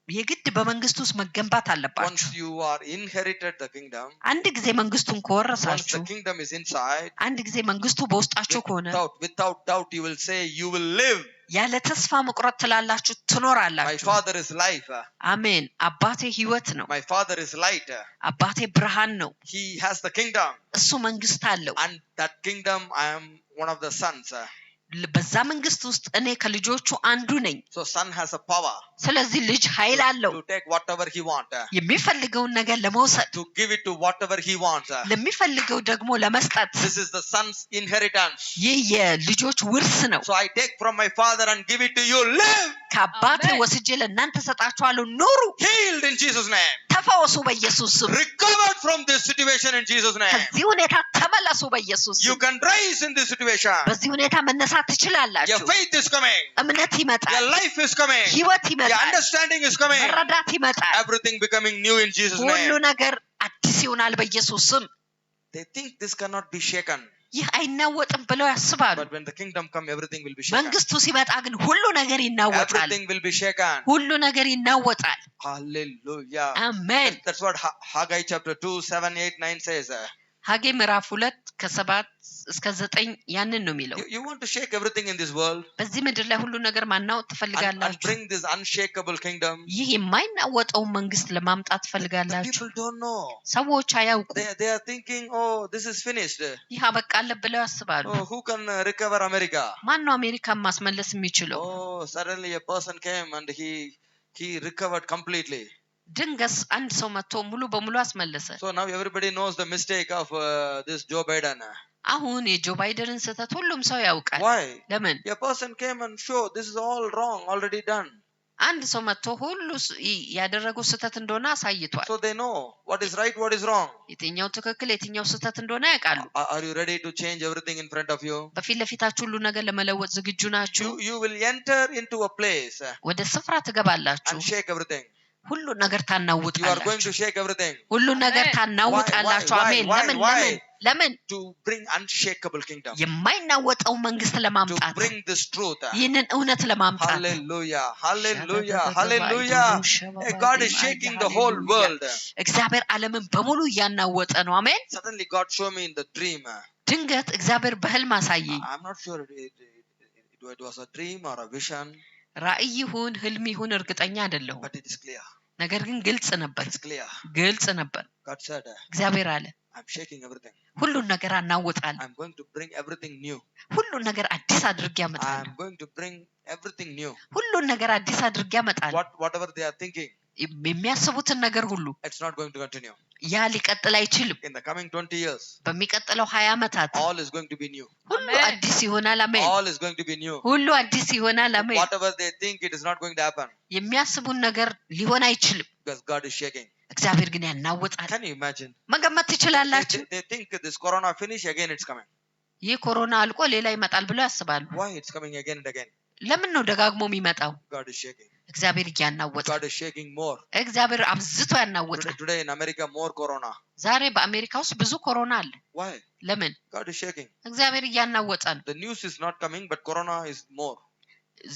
የግድ በመንግስቱ ውስጥ መገንባት Once አለባችሁ። you are inherited the kingdom, አንድ ጊዜ መንግስቱን once ከወረሳችሁ፣ the kingdom is inside, አንድ ጊዜ መንግስቱ በውስጣችሁ ከሆነ without doubt you will say you will live. ያለ ተስፋ መቁረጥ ትላላችሁ፣ My ትኖራላችሁ። father is life. አሜን። አባቴ ህይወት ነው። My father is light. አባቴ ብርሃን ነው። He has the kingdom. እሱ መንግስት አለው። And that kingdom, I am one of the sons. በዛ መንግስት ውስጥ እኔ ከልጆቹ አንዱ ነኝ። So son has a power ስለዚህ ልጅ ኃይል አለው to take whatever he wants. የሚፈልገውን ነገር ለመውሰድ፣ To give it to whatever he wants. ለሚፈልገው ደግሞ ለመስጠት። This is the son's inheritance. ይህ የልጆች ውርስ ነው። So I take from my father and give it to you. Live. ከአባቴ ወስጄ ለእናንተ ሰጣችኋለሁ። ኑሩ፣ Healed in Jesus' name. ተፈወሱ በኢየሱስ ስም። Recovered from this situation in Jesus' name. ከዚህ ሁኔታ ተመለሱ በኢየሱስ You ስም። can rise in this situation. በዚህ ሁኔታ መነሳት Your ትችላላችሁ። faith is coming. እምነት ይመጣል፣ Your life is coming. ህይወት Your ይመጣል፣ understanding is coming. መረዳት ይመጣል። Everything becoming new in Jesus' ሁሉ name. ነገር አዲስ ይሆናል በኢየሱስ ስም። They think this cannot be shaken. ይህ አይናወጥም ብለው ያስባሉ። But when the kingdom comes, everything will be shaken. መንግስቱ ሲመጣ ግን ሁሉ ነገር ይናወጣል። Everything will be shaken. ሁሉ ነገር ይናወጣል። Hallelujah. አሜን። That's what Haggai chapter 2, 7, 8, 9 says. ሐጌ ምዕራፍ 2 ከ7 እስከ 9 ያንን ነው የሚለው። You want to shake everything in this world በዚህ ምድር ላይ ሁሉ ነገር ማናወጥ and ትፈልጋላችሁ። bring this unshakable kingdom. ይህ የማይናወጠውን መንግስት ለማምጣት The ትፈልጋላችሁ። people don't know. ሰዎች አያውቁም። They are thinking, oh, this is finished. ይህ አበቃለት ብለው ያስባሉ። Oh, who can recover America? ማን ነው አሜሪካን ማስመለስ የሚችለው? Oh, suddenly a person came and he recovered completely. ድንገት አንድ ሰው መጥቶ ሙሉ በሙሉ አስመለሰ። So now everybody knows the mistake of this Joe Biden. አሁን የጆ ባይደንን ስህተት ሁሉም ሰው ያውቃል። Why? ለምን? A person came and showed this is all wrong, already done. አንድ ሰው መጥቶ ሁሉ ያደረገው ስህተት እንደሆነ አሳይቷል። So they know what is right, what is wrong. የትኛው ትክክል የትኛው ስህተት እንደሆነ ያውቃሉ። Are you ready to change everything in front of you? በፊት ለፊታችሁ ሁሉ ነገር ለመለወጥ ዝግጁ ናችሁ? You will enter into a place ወደ ስፍራ ትገባላችሁ፣ and shake everything. ሁሉ ነገር You are going ታናውጣላችሁ። to shake everything ሁሉ ነገር ታናውጣላችሁ። Why? አሜን። ለምን? Why? ለምን? to bring unshakable kingdom. የማይናወጠው መንግስት To ለማምጣት፣ bring this truth. ይህንን እውነት ለማምጣት። Hallelujah, hallelujah, hallelujah. God is shaking the whole world. እግዚአብሔር ዓለምን በሙሉ እያናወጠ ነው። አሜን። Suddenly God showed me in the dream. ድንገት እግዚአብሔር በህልም አሳየኝ። I'm not sure it was a dream or a vision, ራእይ ይሁን ህልም ይሁን እርግጠኛ አይደለሁም፣ but it is clear. ነገር ግን ግልጽ ነበር። It's clear. ግልጽ ነበር። God said, እግዚአብሔር አለ I'm shaking everything. ሁሉን ነገር አናውጣለሁ፣ I'm going to bring everything new. ሁሉን ነገር አዲስ አድርጌ አመጣለሁ፣ I'm going to bring everything new. ሁሉን ነገር አዲስ አድርጌ አመጣለሁ። Whatever they are thinking, የሚያስቡትን ነገር ሁሉ it's not going to continue. ያ ሊቀጥል አይችልም። In the coming 20 years, በሚቀጥለው 20 ዓመታት all is going to be new. ሁሉ አዲስ ይሆናል። አሜን። All is going to be new. ሁሉ አዲስ ይሆናል። አሜን። Whatever they think, it is not going to happen የሚያስቡን ነገር ሊሆን አይችልም። because God is shaking. እግዚአብሔር ግን ያናውጣል። Can you imagine? መገመት ትችላላችሁ? They think this corona finish, again it's coming. ይህ ኮሮና አልቆ ሌላ ይመጣል ብለው ያስባሉ። Why it's coming again and again? ለምን ነው ደጋግሞ የሚመጣው? God is shaking. እግዚአብሔር ያናወጣ። God is shaking more. እግዚአብሔር አብዝቶ ያናወጣ። Today in America more corona. ዛሬ በአሜሪካ ውስጥ ብዙ ኮሮና አለ። Why? ለምን? God is shaking. እግዚአብሔር ያናወጣ ነው። The news is not coming, but corona is more.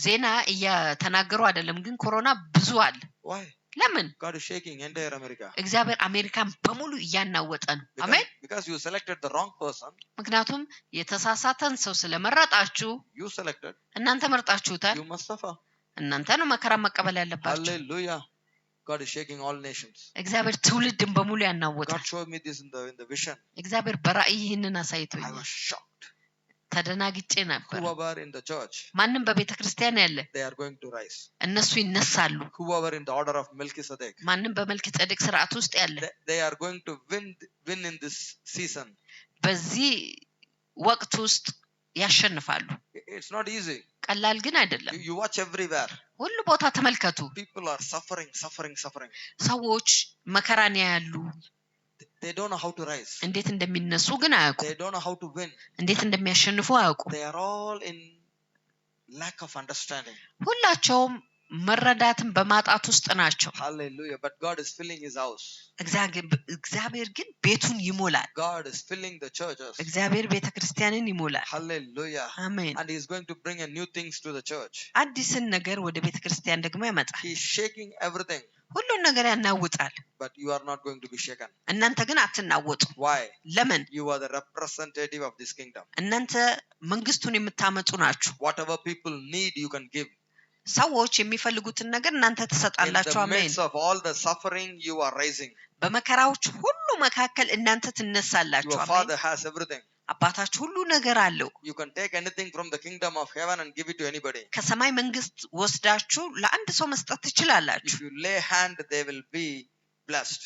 ዜና እየተናገሩ አይደለም፣ ግን ኮሮና ብዙ አለ። Why? ለምን? God is shaking entire America. እግዚአብሔር አሜሪካን በሙሉ ያናወጣ ነው። አሜን። Because you selected the wrong person. ምክንያቱም የተሳሳተን ሰው ስለመረጣችሁ You selected. እናንተ መርጣችሁታል። You must suffer. እናንተ ነው መከራ መቀበል ያለባችሁ። Hallelujah. God is shaking all nations. እግዚአብሔር ትውልድን በሙሉ ያናወጣል። God showed me this in the vision. እግዚአብሔር በራእይ ይህንን አሳይቶኝ I was shocked. ተደናግጬ ነበር። Whoever in the church, ማንም በቤተ ክርስቲያን ያለ they are going to rise. እነሱ ይነሳሉ። Whoever in the order of Melchizedek, ማንም በመልከጼዴቅ ሥርዓት ውስጥ ያለ they are going to win in this season. በዚህ ወቅት ውስጥ ያሸንፋሉ። It's not easy. ቀላል ግን አይደለም። You watch everywhere. ሁሉ ቦታ ተመልከቱ። People are suffering. ሰዎች መከራን ያያሉ። They don't know how to rise. እንዴት እንደሚነሱ ግን አያውቁ። They don't know how to win. እንዴት እንደሚያሸንፉ አያውቁ። They are all in lack of understanding. ሁላቸውም መረዳትን በማጣት ውስጥ ናቸው። Hallelujah. But God is filling his house. እግዚአብሔር ግን ቤቱን ይሞላል። God is filling the churches. እግዚአብሔር ቤተክርስቲያንን ይሞላል። Hallelujah. አሜን። And he is going to bring a new things to the church. አዲስን ነገር ወደ ቤተክርስቲያን ደግሞ ያመጣል። He is shaking everything. ሁሉን ነገር ያናውጣል። But you are not going to be shaken. እናንተ ግን አትናወጡ። Why? ለምን? You are the representative of this kingdom. እናንተ መንግስቱን የምታመጡ ናችሁ። Whatever people need, you can give. ሰዎች የሚፈልጉትን ነገር እናንተ ትሰጣላችሁ። አሜን። In the midst of all the suffering, you are rising. በመከራዎች ሁሉ መካከል እናንተ ትነሳላችሁ። Your አሜን። father has everything. አባታችሁ ሁሉ ነገር አለው። You can take anything from the kingdom of heaven and give it to anybody. ከሰማይ መንግስት ወስዳችሁ ለአንድ ሰው መስጠት ትችላላችሁ። If you lay hand, they will be blessed.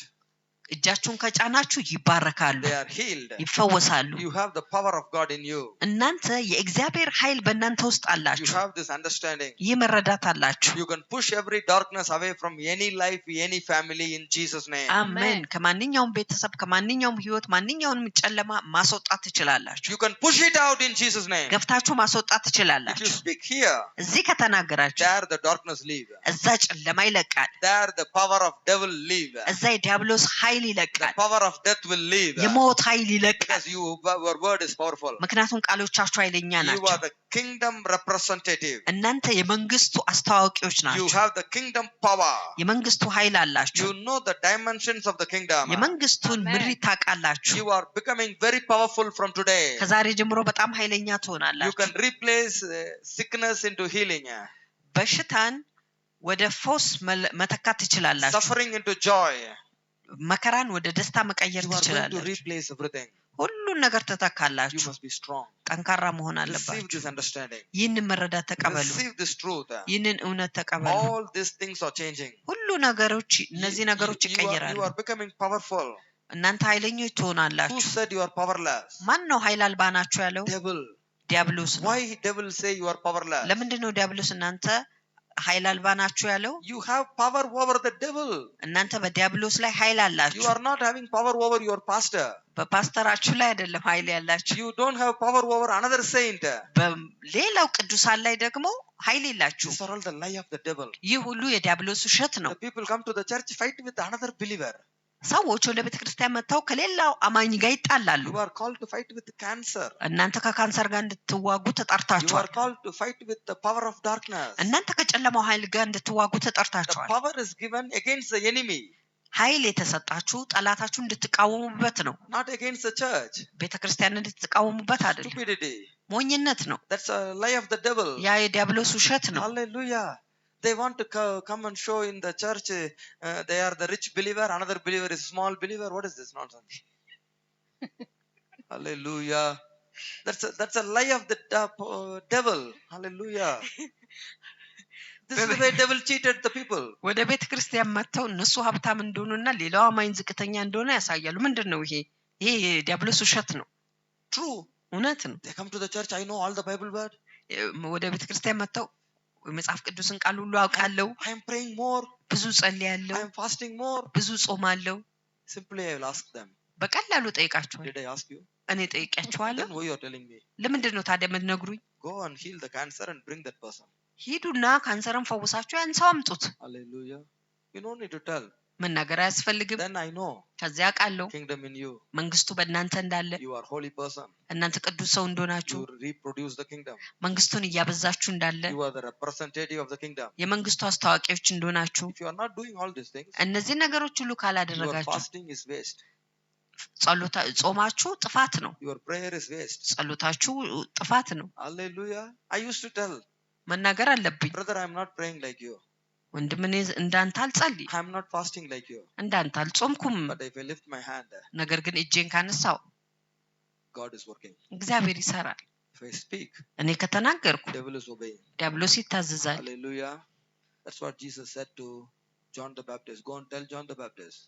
እጃችሁን ከጫናችሁ ይባረካሉ፣ They are healed. ይፈወሳሉ። You have the power of God in you. እናንተ የእግዚአብሔር ኃይል በእናንተ ውስጥ You አላችሁ። have this understanding. ይህ መረዳት አላችሁ። You can push every darkness away from any life, any family in Jesus' name. አሜን። ከማንኛውም ቤተሰብ ከማንኛውም ህይወት ማንኛውንም ጨለማ ማስወጣት ትችላላችሁ። You can push it out in Jesus' name. ገፍታችሁ ማስወጣት If you ትችላላችሁ። speak here, እዚህ ከተናገራችሁ there the darkness leave. እዛ ጨለማ ይለቃል። There the power of devil leave. እዛ የዲያብሎስ ኃይል The ይለቃል። power of death will leave. የሞት ኃይል ይለቃል። Because your word is powerful. ምክንያቱም ቃሎቻችሁ ኃይለኛ You ናቸው። are the kingdom representative. እናንተ የመንግስቱ አስተዋቂዎች You ናቸው። have the kingdom power. የመንግስቱ ኃይል አላችሁ። You know the dimensions of the kingdom. የመንግስቱን ምድር ታውቃላችሁ። You are becoming very powerful from today. ከዛሬ ጀምሮ በጣም ኃይለኛ You ትሆናላችሁ። can replace sickness into healing. በሽታን ወደ ፈውስ መተካት ትችላላችሁ። Suffering into joy. መከራን ወደ ደስታ መቀየር You are going to ትችላላችሁ። replace everything. ሁሉን ነገር You ትተካላችሁ። must be strong. ጠንካራ መሆን Receive አለባችሁ። this understanding. ይህንን መረዳት ተቀበሉ። Receive this truth. ይህንን እውነት ተቀበሉ። All these things are changing. ሁሉ ነገሮች እነዚህ ነገሮች ይቀየራሉ። You are becoming powerful. እናንተ ኃይለኞች Who ትሆናላችሁ። said you are powerless? ማን ነው ኃይል አልባ ናችሁ ያለው? Devil. ዲያብሎስ ነው። Why devil say you are powerless? ለምንድን ነው ዲያብሎስ እናንተ ኃይል አልባ ናችሁ ያለው? You have power over the devil. እናንተ በዲያብሎስ ላይ ኃይል You አላችሁ። are not having power over your pastor. በፓስተራችሁ ላይ አይደለም ኃይል ያላችሁ። You don't have power over another saint. በሌላው ቅዱሳን ላይ ደግሞ ኃይል የላችሁ። These are all the lie of the devil. ይህ ሁሉ የዲያብሎስ ውሸት ነው። The people come to the church, fight with another believer. ሰዎች ወደ ቤተክርስቲያን መጥተው ከሌላው አማኝ ጋር ይጣላሉ። You are called to fight with cancer. እናንተ ከካንሰር ጋር እንድትዋጉ You ተጠርታችኋል። are called to fight with the power of darkness. እናንተ ከጨለማው ኃይል ጋር እንድትዋጉ The ተጠርታችኋል። power is given against the enemy, ኃይል የተሰጣችሁ ጠላታችሁ እንድትቃወሙበት ነው። not against the church. ቤተክርስቲያን እንድትቃወሙበት አይደለም። Stupidity. ሞኝነት ነው። That's a lie of the devil. ያ የዲያብሎስ ውሸት ነው። Hallelujah. They want to come and show in the church they are the rich believer, another believer is small believer. What is this nonsense? Hallelujah. That's a lie of the devil. Hallelujah. This is the way devil cheated the people. ወደ ቤተክርስቲያን መጥተው እነሱ ሀብታም እንደሆኑና ሌላው አማኝ ዝቅተኛ እንደሆነ ያሳያሉ። ምንድነው ይሄ? ይሄ የዲያብሎስ ውሸት ነው። True. እውነት ነው። They come to the church, I know all the Bible word. ወደ ቤተክርስቲያን መጥተው መጽሐፍ ቅዱስን ቃል ሁሉ አውቃለሁ፣ I am praying more, ብዙ ጸልያለሁ፣ I am fasting more. ብዙ ጾማለሁ። Simply I will ask them, በቀላሉ ጠይቃችኋል። Did I ask you? እኔ ጠይቄያችኋለሁ። Then why you are telling me? ለምንድን ነው ታዲያ የምትነግሩኝ? Go and heal the cancer and bring that person. ሂዱና ካንሰርን ፈውሳችሁ ያን ሰው አምጡት። Hallelujah. You don't need to tell. መናገር አያስፈልግም። Then I know ከዚያ ቃለው kingdom in you. መንግስቱ በእናንተ እንዳለ You are holy person. እናንተ ቅዱስ ሰው እንደሆናችሁ You reproduce the kingdom. መንግስቱን እያበዛችሁ እንዳለ You are the representative of the kingdom. የመንግስቱ አስተዋቂዎች እንደሆናችሁ If you are not doing all these things, እነዚህ ነገሮች ሁሉ your ካላደረጋችሁ fasting is waste. ጾማችሁ ጥፋት ነው። Your prayer is waste. ጸሎታችሁ ጥፋት ነው። Hallelujah. I used to tell, መናገር አለብኝ። brother, I am not praying like you. ወንድሜ እንዳንተ አልጸልይ፣ I am not fasting like you. እንዳንተ አልጾምኩም። But if I lift my hand, ነገር ግን እጄን ካነሳው God is working. እግዚአብሔር ይሰራል። If I speak, እኔ ከተናገርኩ devil is obeying. ዲያብሎስ ይታዘዛል። Hallelujah. That's what Jesus said to John the Baptist. Go and tell John the Baptist.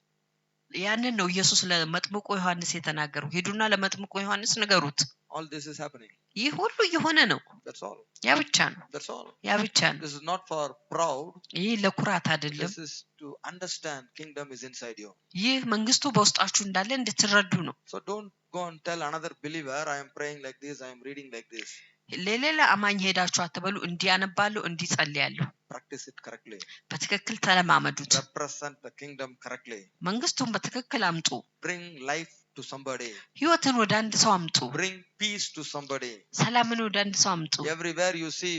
ያንን ነው ኢየሱስ ለመጥምቁ ዮሐንስ የተናገረው። ሄዱና ለመጥምቁ ዮሐንስ ንገሩት። All this is happening. ይህ ሁሉ እየሆነ ነው። That's all. ያ ብቻ ነው። That's all. ያ ብቻ ነው። This is not for proud. ይህ ለኩራት አይደለም። This is to understand kingdom is inside you. ይህ መንግስቱ በውስጣችሁ እንዳለ እንድትረዱ ነው። So don't go and tell another believer, I am praying like this, I am reading like this. ለሌላ አማኝ ሄዳችሁ አትበሉ፣ እንዲያነባሉ እንዲጸልያለሁ። Practice it correctly. በትክክል ተለማመዱት። Represent the kingdom correctly. መንግስቱን በትክክል አምጡ። Bring life to somebody. ህይወትን ወደ አንድ ሰው አምጡ። Bring peace to somebody. ሰላምን ወደ አንድ ሰው አምጡ። Everywhere you see,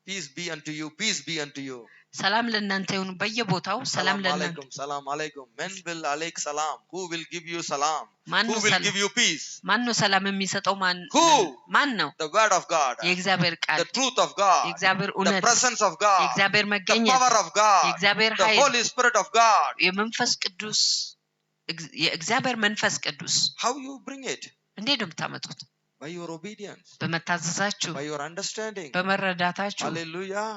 peace be unto you, peace be unto you. ሰላም ለእናንተ ይሁን። በየቦታው ሰላም ለእናንተ። Salam alaikum. Men will alaik salam. Who will give you salam? ማን Who ነው will ሰላም? give you peace? ማን ነው ሰላም የሚሰጠው? Who? ማን ነው? The word of God. የእግዚአብሔር ቃል፣ The truth of God. የእግዚአብሔር The እውነት፣ presence of God. የእግዚአብሔር The መገኘት፣ power of God. የእግዚአብሔር The ኃይል፣ Holy Spirit of God. የመንፈስ ቅዱስ የእግዚአብሔር መንፈስ ቅዱስ። How you bring it? እንዴት ነው የምታመጡት? By your obedience. በመታዘዛችሁ፣ By your understanding. በመረዳታችሁ። Hallelujah.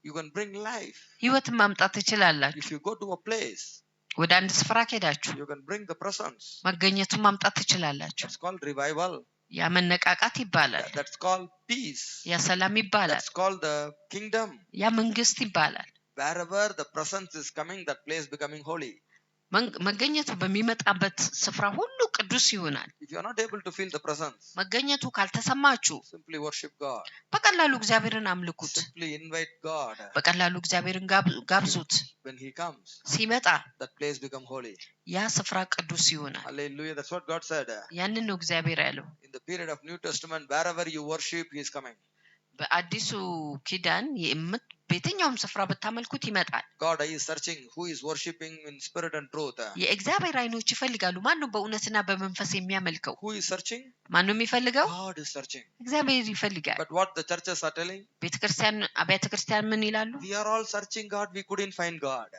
You can bring life. ህይወትን ማምጣት ትችላላችሁ። If you go to a place, ወደ አንድ ስፍራ ከሄዳችሁ you can bring the presence. መገኘቱን ማምጣት ትችላላችሁ። That's called revival. ያ መነቃቃት ይባላል። That's called peace. ያ ሰላም ይባላል። That's called the kingdom. ያ መንግስት ይባላል። Wherever the presence is coming, that place becoming holy. መገኘቱ በሚመጣበት ስፍራ ሁሉ ቅዱስ ይሆናል። If you are not able to feel the presence, መገኘቱ ካልተሰማችሁ simply worship God. በቀላሉ እግዚአብሔርን አምልኩት። Simply invite God. በቀላሉ እግዚአብሔርን ጋብዙት። When he comes, ሲመጣ that place become holy. ያ ስፍራ ቅዱስ ይሆናል። Hallelujah. That's what God said. ያንን ነው እግዚአብሔር ያለው። In the period of New Testament, wherever you worship, he is coming. በአዲሱ ኪዳን በየትኛውም ስፍራ ብታመልኩት ይመጣል። God is searching who is worshiping in spirit and truth. የእግዚአብሔር ዓይኖች ይፈልጋሉ ማን ነው በእውነትና በመንፈስ የሚያመልከው? Who is searching? ማን ነው የሚፈልገው? God is searching. እግዚአብሔር ይፈልጋል። But what the churches are telling? አብያተ ክርስቲያን ምን ይላሉ? We are all searching God, we couldn't find God.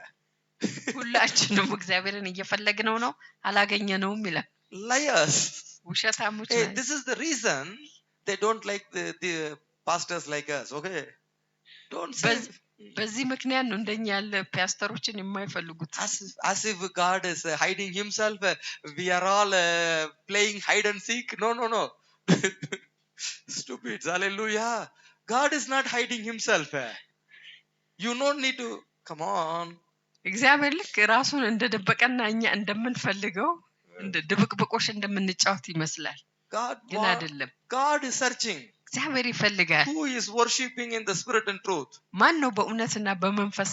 ሁላችንም እግዚአብሔርን እየፈለግነው ነው አላገኘነውም ይላል። Liars. ውሸታሞች Hey, ናቸው። this is the reason they don't like the pastors like us. Okay? Don't say በዚህ ምክንያት ነው እንደኛ ያለ ፓስተሮችን የማይፈልጉት። as if God is hiding himself. We are all playing hide and seek. No. Stupid. Hallelujah. God is not hiding himself. You don't need to come on. እግዚአብሔር ልክ ራሱን እንደደበቀና እኛ እንደምንፈልገው እንደ ድብቅብቆሽ እንደምንጫወት ይመስላል። ግን አይደለም። God is searching. እግዚአብሔር ይፈልጋል። Who is worshiping in the spirit and truth? ማን ነው በእውነትና በመንፈስ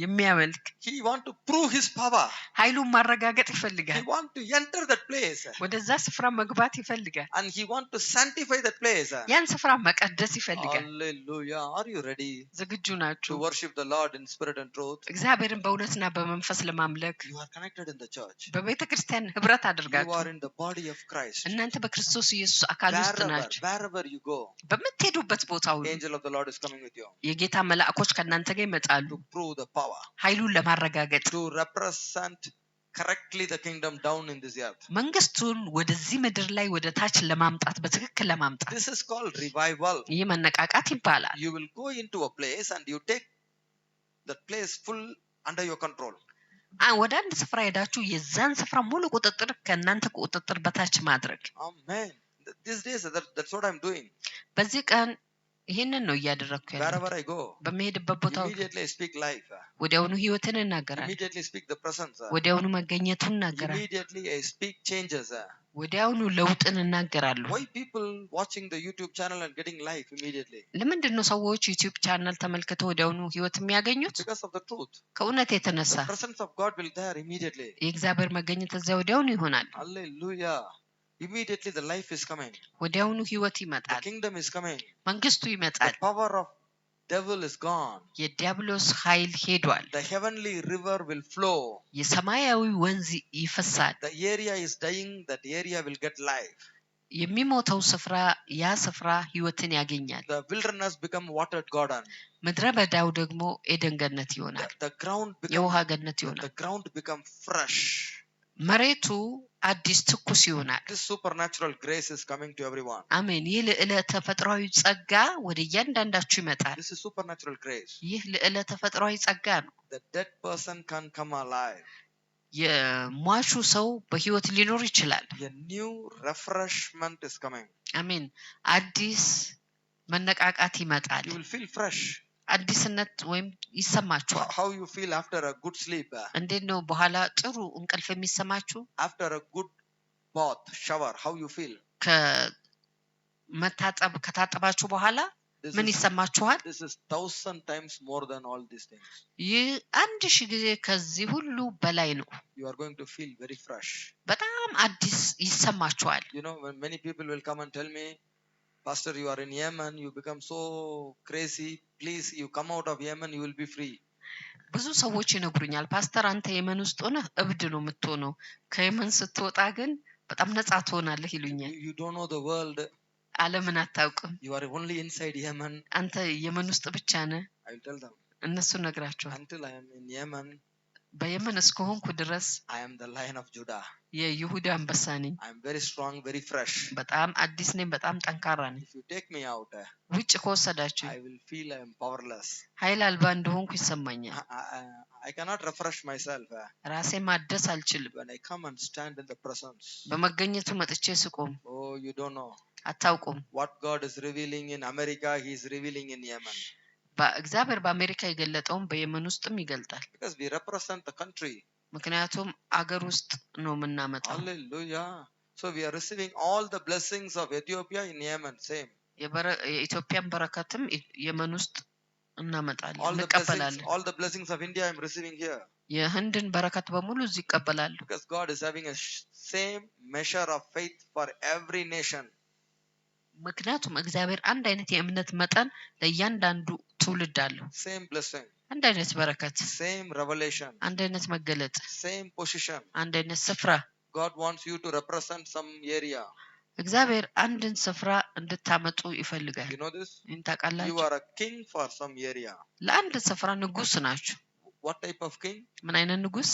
የሚያመልክ? He want to prove his power. ኃይሉን ማረጋገጥ ይፈልጋል። He want to enter that place. ወደዛ ስፍራ መግባት ይፈልጋል። And he want to sanctify that place. ያን ስፍራ መቀደስ ይፈልጋል። Hallelujah. Are you ready? ዝግጁ ናችሁ? To worship the Lord in spirit and truth? እግዚአብሔርን በእውነትና በመንፈስ ለማምለክ You are connected in the church. በቤተ ክርስቲያን ህብረት You አድርጋችሁ are in the body of Christ. እናንተ በክርስቶስ ኢየሱስ አካል ውስጥ ናችሁ። Wherever you go, በምትሄዱበት ቦታ ሁሉ angel of the Lord is coming with you. የጌታ መልአኮች ከእናንተ ጋር ይመጣሉ To prove the power. ኃይሉን ለማረጋገጥ To represent correctly the kingdom down in this earth. መንግስቱን ወደዚህ ምድር ላይ ወደ ታች ለማምጣት በትክክል ለማምጣት This is called revival. ይህ መነቃቃት ይባላል። You will go into a place and you take that place full under your control. ወደ አንድ ስፍራ ሄዳችሁ የዛን ስፍራ ሙሉ ቁጥጥር ከእናንተ ቁጥጥር በታች ማድረግ። Amen. These days that's what I'm doing. በዚህ ቀን ይሄንን ነው እያደረኩ ያለው Wherever I go, በመሄድበት ቦታ immediately I speak life. ወዲያውኑ ህይወትን እናገራለሁ Immediately speak the presence. ወዲያውኑ መገኘቱን እናገራለሁ Immediately I speak changes. ወዲያውኑ ለውጥን እናገራለሁ Why people watching the YouTube channel and getting life immediately? ለምንድን ነው ሰዎች ዩቲዩብ ቻናል ተመልክተው ወዲያውኑ ህይወት የሚያገኙት Because of the truth. ከእውነት የተነሳ The presence of God will there immediately. የእግዚአብሔር መገኘት እዚያ ወዲያውኑ ይሆናል Hallelujah. Immediately the life is coming. ወዲያውኑ ህይወት The ይመጣል kingdom is coming. መንግስቱ The ይመጣል power of devil is gone. የዲያብሎስ ኃይል ሄዷል The heavenly river will flow. የሰማያዊ ወንዝ ይፈሳል The area is dying, that area will get life. የሚሞተው ስፍራ ያ ስፍራ ህይወትን ያገኛል The wilderness become watered garden. ምድረ በዳው ደግሞ ኤደን ገነት ይሆናል The ground የውሃ become, ገነት ይሆናል the ground become fresh. መሬቱ አዲስ ትኩስ ይሆናል This supernatural grace is coming to everyone. አሜን ይህ ልዕለ ተፈጥሯዊ ጸጋ ወደ እያንዳንዳችሁ ይመጣል This is supernatural grace. ይህ ልዕለ ተፈጥሯዊ ጸጋ ነው The dead person can come alive. የሟቹ ሰው በህይወት ሊኖር ይችላል A new refreshment is coming. አሜን አዲስ መነቃቃት ይመጣል You will feel fresh. አዲስነት ወይም ይሰማችኋል How you feel after a good sleep, እንዴት ነው በኋላ ጥሩ እንቅልፍ የሚሰማችሁ after a good bath, shower, how you feel? ከታጠባችሁ በኋላ ምን ይሰማችኋል This is 1,000 times more than all these things. ይህ 1000 ጊዜ ከዚህ ሁሉ በላይ ነው You are going to feel very fresh. በጣም አዲስ ይሰማችኋል You know, when many people will come and tell me, Pastor, you are in Yemen, you become so crazy. Please, you come out of Yemen, you will be free. ብዙ ሰዎች ይነግሩኛል ፓስተር አንተ የመን ውስጥ ሆነህ እብድ ነው የምትሆነው ከየመን ስትወጣ ግን በጣም ነፃ ትሆናለህ ይሉኛል You don't know the world. ዓለምን አታውቅም You are only inside Yemen. አንተ የመን ውስጥ ብቻ ነህ I will tell them. እነሱ ነግራቸዋል Until I am in Yemen, በየመን እስከሆንኩ ድረስ I am the Lion of Judah. የይሁዳ አንበሳ ነኝ I am very strong, very fresh. በጣም አዲስ ነኝ በጣም ጠንካራ ነኝ If you take me out, ውጭ ከወሰዳችሁ I will feel I am powerless. ኃይል አልባ እንደሆንኩ ይሰማኛል I cannot refresh myself. ራሴ ማደስ አልችልም When I come and stand in the presence, በመገኘቱ መጥቼ ስቆም oh, you don't know. አታውቁም What God is revealing in America, He is revealing in Yemen. በእግዚአብሔር በአሜሪካ የገለጠውን በየመን ውስጥም ይገልጣል Because we represent the country. ምክንያቱም አገር ውስጥ ነው የምናመጣው Hallelujah. So we are receiving all the blessings of Ethiopia in Yemen. Same. የኢትዮጵያን በረከትም የመን ውስጥ እናመጣለን እንቀበላለን all the blessings of India I am receiving here. የህንድን በረከት በሙሉ እዚህ ይቀበላሉ Because God is having a same measure of faith for every nation. ምክንያቱም እግዚአብሔር አንድ አይነት የእምነት መጠን ለእያንዳንዱ ትውልድ አለው Same blessing. አንድ አይነት በረከት Same revelation. አንድ አይነት መገለጥ Same position. አንድ አይነት ስፍራ God wants you to represent some area. እግዚአብሔር አንድን ስፍራ እንድታመጡ ይፈልጋል You know this? You እንታውቃላችሁ are a king for some area. ለአንድ ስፍራ ንጉስ ናችሁ What type of king? ምን አይነት ንጉስ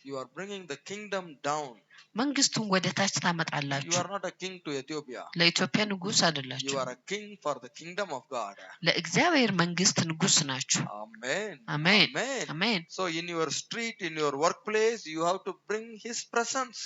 You are bringing the kingdom down. መንግስቱን ወደ ታች You ታመጣላችሁ are not a king to Ethiopia. ለኢትዮጵያ ንጉስ You አይደላችሁ are a king for the kingdom of God. ለእግዚአብሔር መንግስት ንጉስ ናችሁ Amen. አሜን Amen. አሜን So in your street, in your workplace, you have to bring His presence.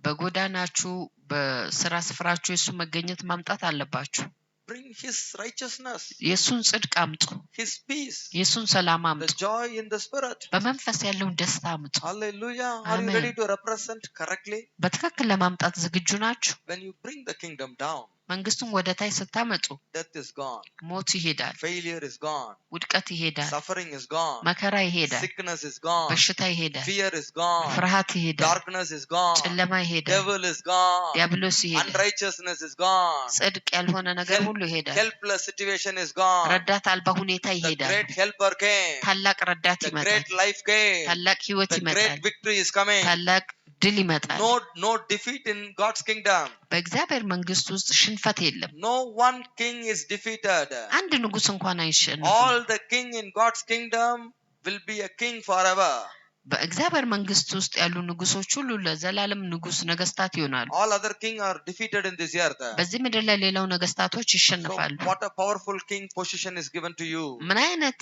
በጎዳናችሁ በስራ ስፍራችሁ የሱ መገኘት ማምጣት አለባችሁ Bring His righteousness, የሱን ጽድቅ አምጡ His peace, የሱን ሰላም the አምጡ joy in the Spirit. በመንፈስ ያለውን ደስታ አምጡ Hallelujah. Are you Amen. ready to represent correctly? በትክክል ለማምጣት ዝግጁ ናችሁ When you bring the kingdom down, መንግስቱን ወደ ታች ስታመጡ death is gone, ሞት ይሄዳል failure is gone, ውድቀት ይሄዳል suffering is gone, መከራ ይሄዳል sickness is gone, በሽታ ይሄዳል fear is gone, ፍርሃት ይሄዳል darkness is gone, ጨለማ ይሄዳል devil is gone, ዲያብሎስ ይሄዳል unrighteousness is gone, ጽድቅ ያልሆነ ነገር ሁሉ ይሄዳል helpless situation is gone, ረዳት አልባ ሁኔታ the ይሄዳል great helper came, ታላቅ ረዳት the ይመጣል great life came, ታላቅ ህይወት the ይመጣል great victory is coming. ታላቅ ድል ይመጣል No defeat in God's kingdom. በእግዚአብሔር መንግስት ውስጥ ሽንፈት የለም No one king is defeated. አንድ ንጉስ እንኳን አይሸነፍም All the king in God's kingdom will be a king forever. በእግዚአብሔር መንግስት ውስጥ ያሉ ንጉሶች ሁሉ ለዘላለም ንጉስ ነገስታት ይሆናሉ። All other king are defeated in this earth. በዚህ ምድር ላይ ሌላው ነገስታቶች So ይሸነፋሉ። what a powerful king position is given to you. ምን አይነት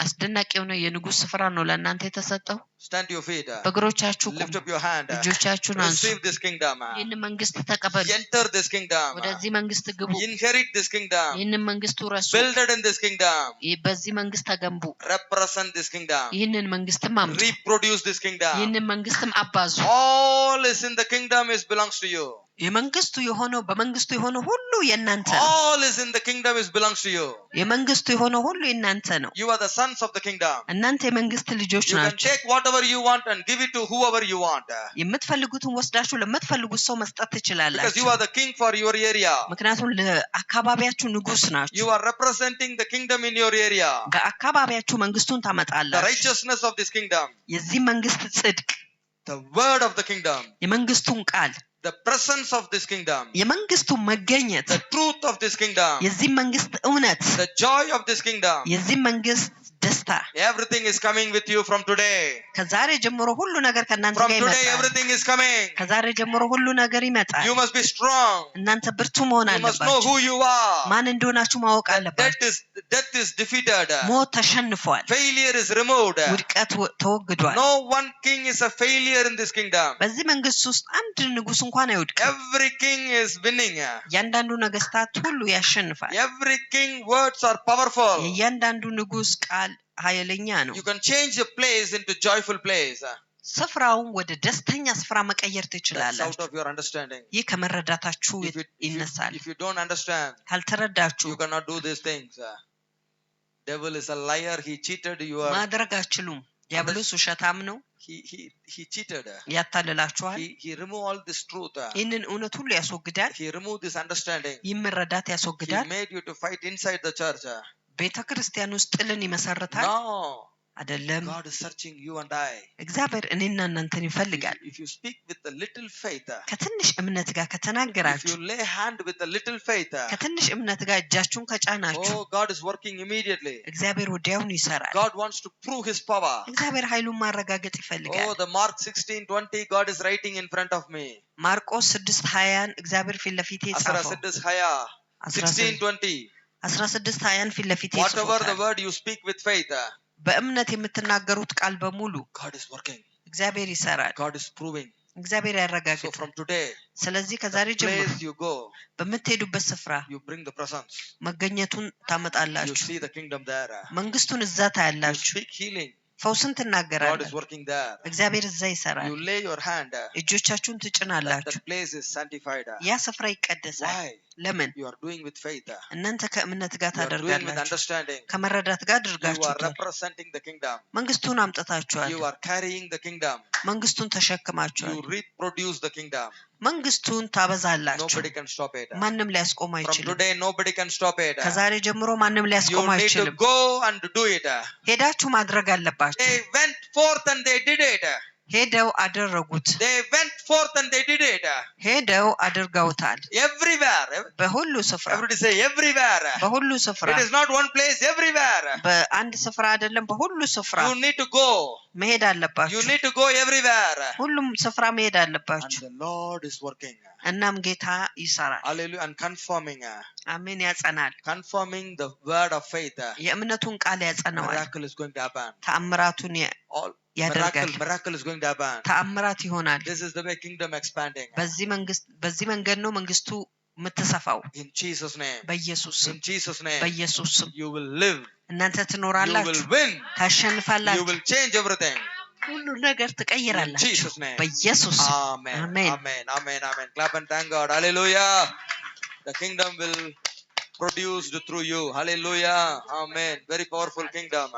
አስደናቂ የሆነ የንጉስ ስፍራ ነው ለእናንተ የተሰጠው። Stand to your feet. በእግሮቻችሁ Lift ቁሙ። up your hand. እጆቻችሁን አንሱ። Receive this kingdom. ይህን መንግስት ተቀበሉ። Enter this kingdom. ወደዚህ መንግስት ግቡ። Inherit this kingdom. ይህን መንግስት ውረሱ። Build in this kingdom. በዚህ መንግስት ተገንቡ። Represent this kingdom. ይህንን መንግስትም አምጡ። Reproduce this kingdom. ይህንን መንግስትም አባዙ። All is in the kingdom is belongs to you. የመንግስቱ የሆነው በመንግስቱ የሆነው ሁሉ የናንተ ነው። All is in the kingdom is belongs to you. የመንግስቱ የሆነው ሁሉ የናንተ ነው። You are the sons of the kingdom. እናንተ የመንግስት ልጆች You can ናችሁ። take whatever you want and give it to whoever you want. የምትፈልጉትን ወስዳችሁ ለምትፈልጉት ሰው መስጠት Because ትችላላችሁ። you are the king for your area. ምክንያቱም ለአካባቢያችሁ ንጉስ ናችሁ። You are representing the kingdom in your area. በአካባቢያችሁ መንግስቱን The ታመጣላችሁ። righteousness of this kingdom. የዚህ መንግስት ጽድቅ፣ The word of the kingdom. የመንግስቱን ቃል፣ The presence of this kingdom. የመንግስቱ መገኘት፣ The truth of this kingdom. የዚህ መንግስት እውነት፣ The joy of this kingdom. የዚህ መንግስት ደስታ Everything is coming with you from today. ከዛሬ ጀምሮ ሁሉ ነገር ከእናንተ From ጋር today ይመጣል። everything is coming. ከዛሬ ጀምሮ ሁሉ ነገር ይመጣል። You must be strong. እናንተ ብርቱ መሆን You must know አለባችሁ። who you are. ማን እንደሆናችሁ ማወቅ አለባችሁ። Death is defeated. ሞት ተሸንፏል። Failure is removed. ውድቀት ተወግዷል። No one king is a failure in this kingdom. በዚህ መንግስት ውስጥ አንድ ንጉስ እንኳን አይወድቅም። Every king is winning. እያንዳንዱ ነገስታት ሁሉ ያሸንፋል። Every king words are powerful. የእያንዳንዱ ንጉስ ቃል ኃይለኛ ነው። You can change a place into joyful place. ስፍራውን ወደ ደስተኛ ስፍራ መቀየር That's out ትችላላችሁ። of your understanding. ይህ ከመረዳታችሁ If ይነሳል። you don't understand, ካልተረዳችሁ you cannot do these things. Devil is a liar. He cheated. You are. ማድረግ አትችሉም። ዲያብሎስ ውሸታም ነው፣ He cheated. ያታልላችኋል። He removed all this truth. ይህንን እውነት ሁሉ ያስወግዳል። He removed this understanding. ይህ መረዳት He ያስወግዳል። made you to fight inside the church. ቤተ ክርስቲያን ውስጥ ጥልን ይመሰርታል። No. አይደለም። God is searching you and I. እግዚአብሔር እኔና እናንተን ይፈልጋል። If you speak with a little faith, ከትንሽ እምነት ጋር if ከተናገራችሁ፣ you lay hand with a little faith, ከትንሽ እምነት ጋር እጃችሁን ከጫናችሁ፣ oh, God is working immediately. እግዚአብሔር ወዲያውኑ ይሰራል። God wants to prove His power. እግዚአብሔር ኃይሉን ማረጋገጥ ይፈልጋል። Oh, the Mark 16:20, God is writing in front of me. ማርቆስ 6:20 እግዚአብሔር ፊት ለፊቴ ጻፈው። 16:20. 16:20 ፊት ለፊቴ Whatever the ጽፎታል። word you speak with faith, በእምነት የምትናገሩት ቃል በሙሉ God is working. እግዚአብሔር ይሰራል። God is proving. እግዚአብሔር So ያረጋግጣል። from today, ስለዚህ the ከዛሬ ጀምሮ place you go, በምትሄዱበት ስፍራ you bring the presence. መገኘቱን You ታመጣላችሁ። see the kingdom there. መንግስቱን እዛ You ታያላችሁ። speak healing. ፈውስን God is ትናገራላችሁ። working there. እግዚአብሔር እዛ ይሰራል። You lay your hand. እጆቻችሁን That ትጭናላችሁ። place is sanctified. ያ ስፍራ ይቀደሳል። Why? ለምን? You are doing with faith. እናንተ ከእምነት ጋር You are doing with ታደርጋላችሁ። understanding. ከመረዳት ጋር You are አድርጋችሁታል። representing the kingdom. መንግስቱን አምጥታችኋል። You are carrying the kingdom. መንግስቱን ተሸክማችኋል። You reproduce the kingdom. መንግስቱን ታበዛላችሁ። Nobody can stop it. ማንም ሊያስቆም From አይችልም። today, nobody can stop it. ከዛሬ ጀምሮ ማንም You ሊያስቆም need to አይችልም። go and do it. ሄዳችሁ ማድረግ አለባችሁ። They went forth and they did it. ሄደው አደረጉት። They went forth and they did it. ሄደው አድርገውታል። Everywhere. በሁሉ ስፍራ Everybody say everywhere. በሁሉ ስፍራ It is not one place, everywhere. በአንድ ስፍራ አይደለም፣ በሁሉ ስፍራ You need to go. መሄድ You አለባችሁ። need to go everywhere. ሁሉም ስፍራ መሄድ And አለባችሁ። the Lord is working. እናም ጌታ ይሰራል። Hallelujah. And confirming. አሜን። ያጸናል። Confirming the word of faith. የእምነቱን ቃል ያጸናዋል። Miracle is going to happen. ተአምራቱን All ያደርጋል። miracle is going to happen. ተአምራት ይሆናል። This is the way kingdom expanding. በዚህ መንገድ ነው መንግስቱ የምትሰፋው። In Jesus' name. በኢየሱስ ስም፣ In Jesus' name. በኢየሱስ ስም You will live. እናንተ You will ትኖራላችሁ፣ win. You ታሸንፋላችሁ፣ will change everything. ሁሉ ነገር In ትቀይራላችሁ። Jesus' name. በኢየሱስ ስም Amen. አሜን። Amen. Amen. Amen. Clap and thank God. Hallelujah. The kingdom will produced through you. Hallelujah. Amen. Very powerful kingdom.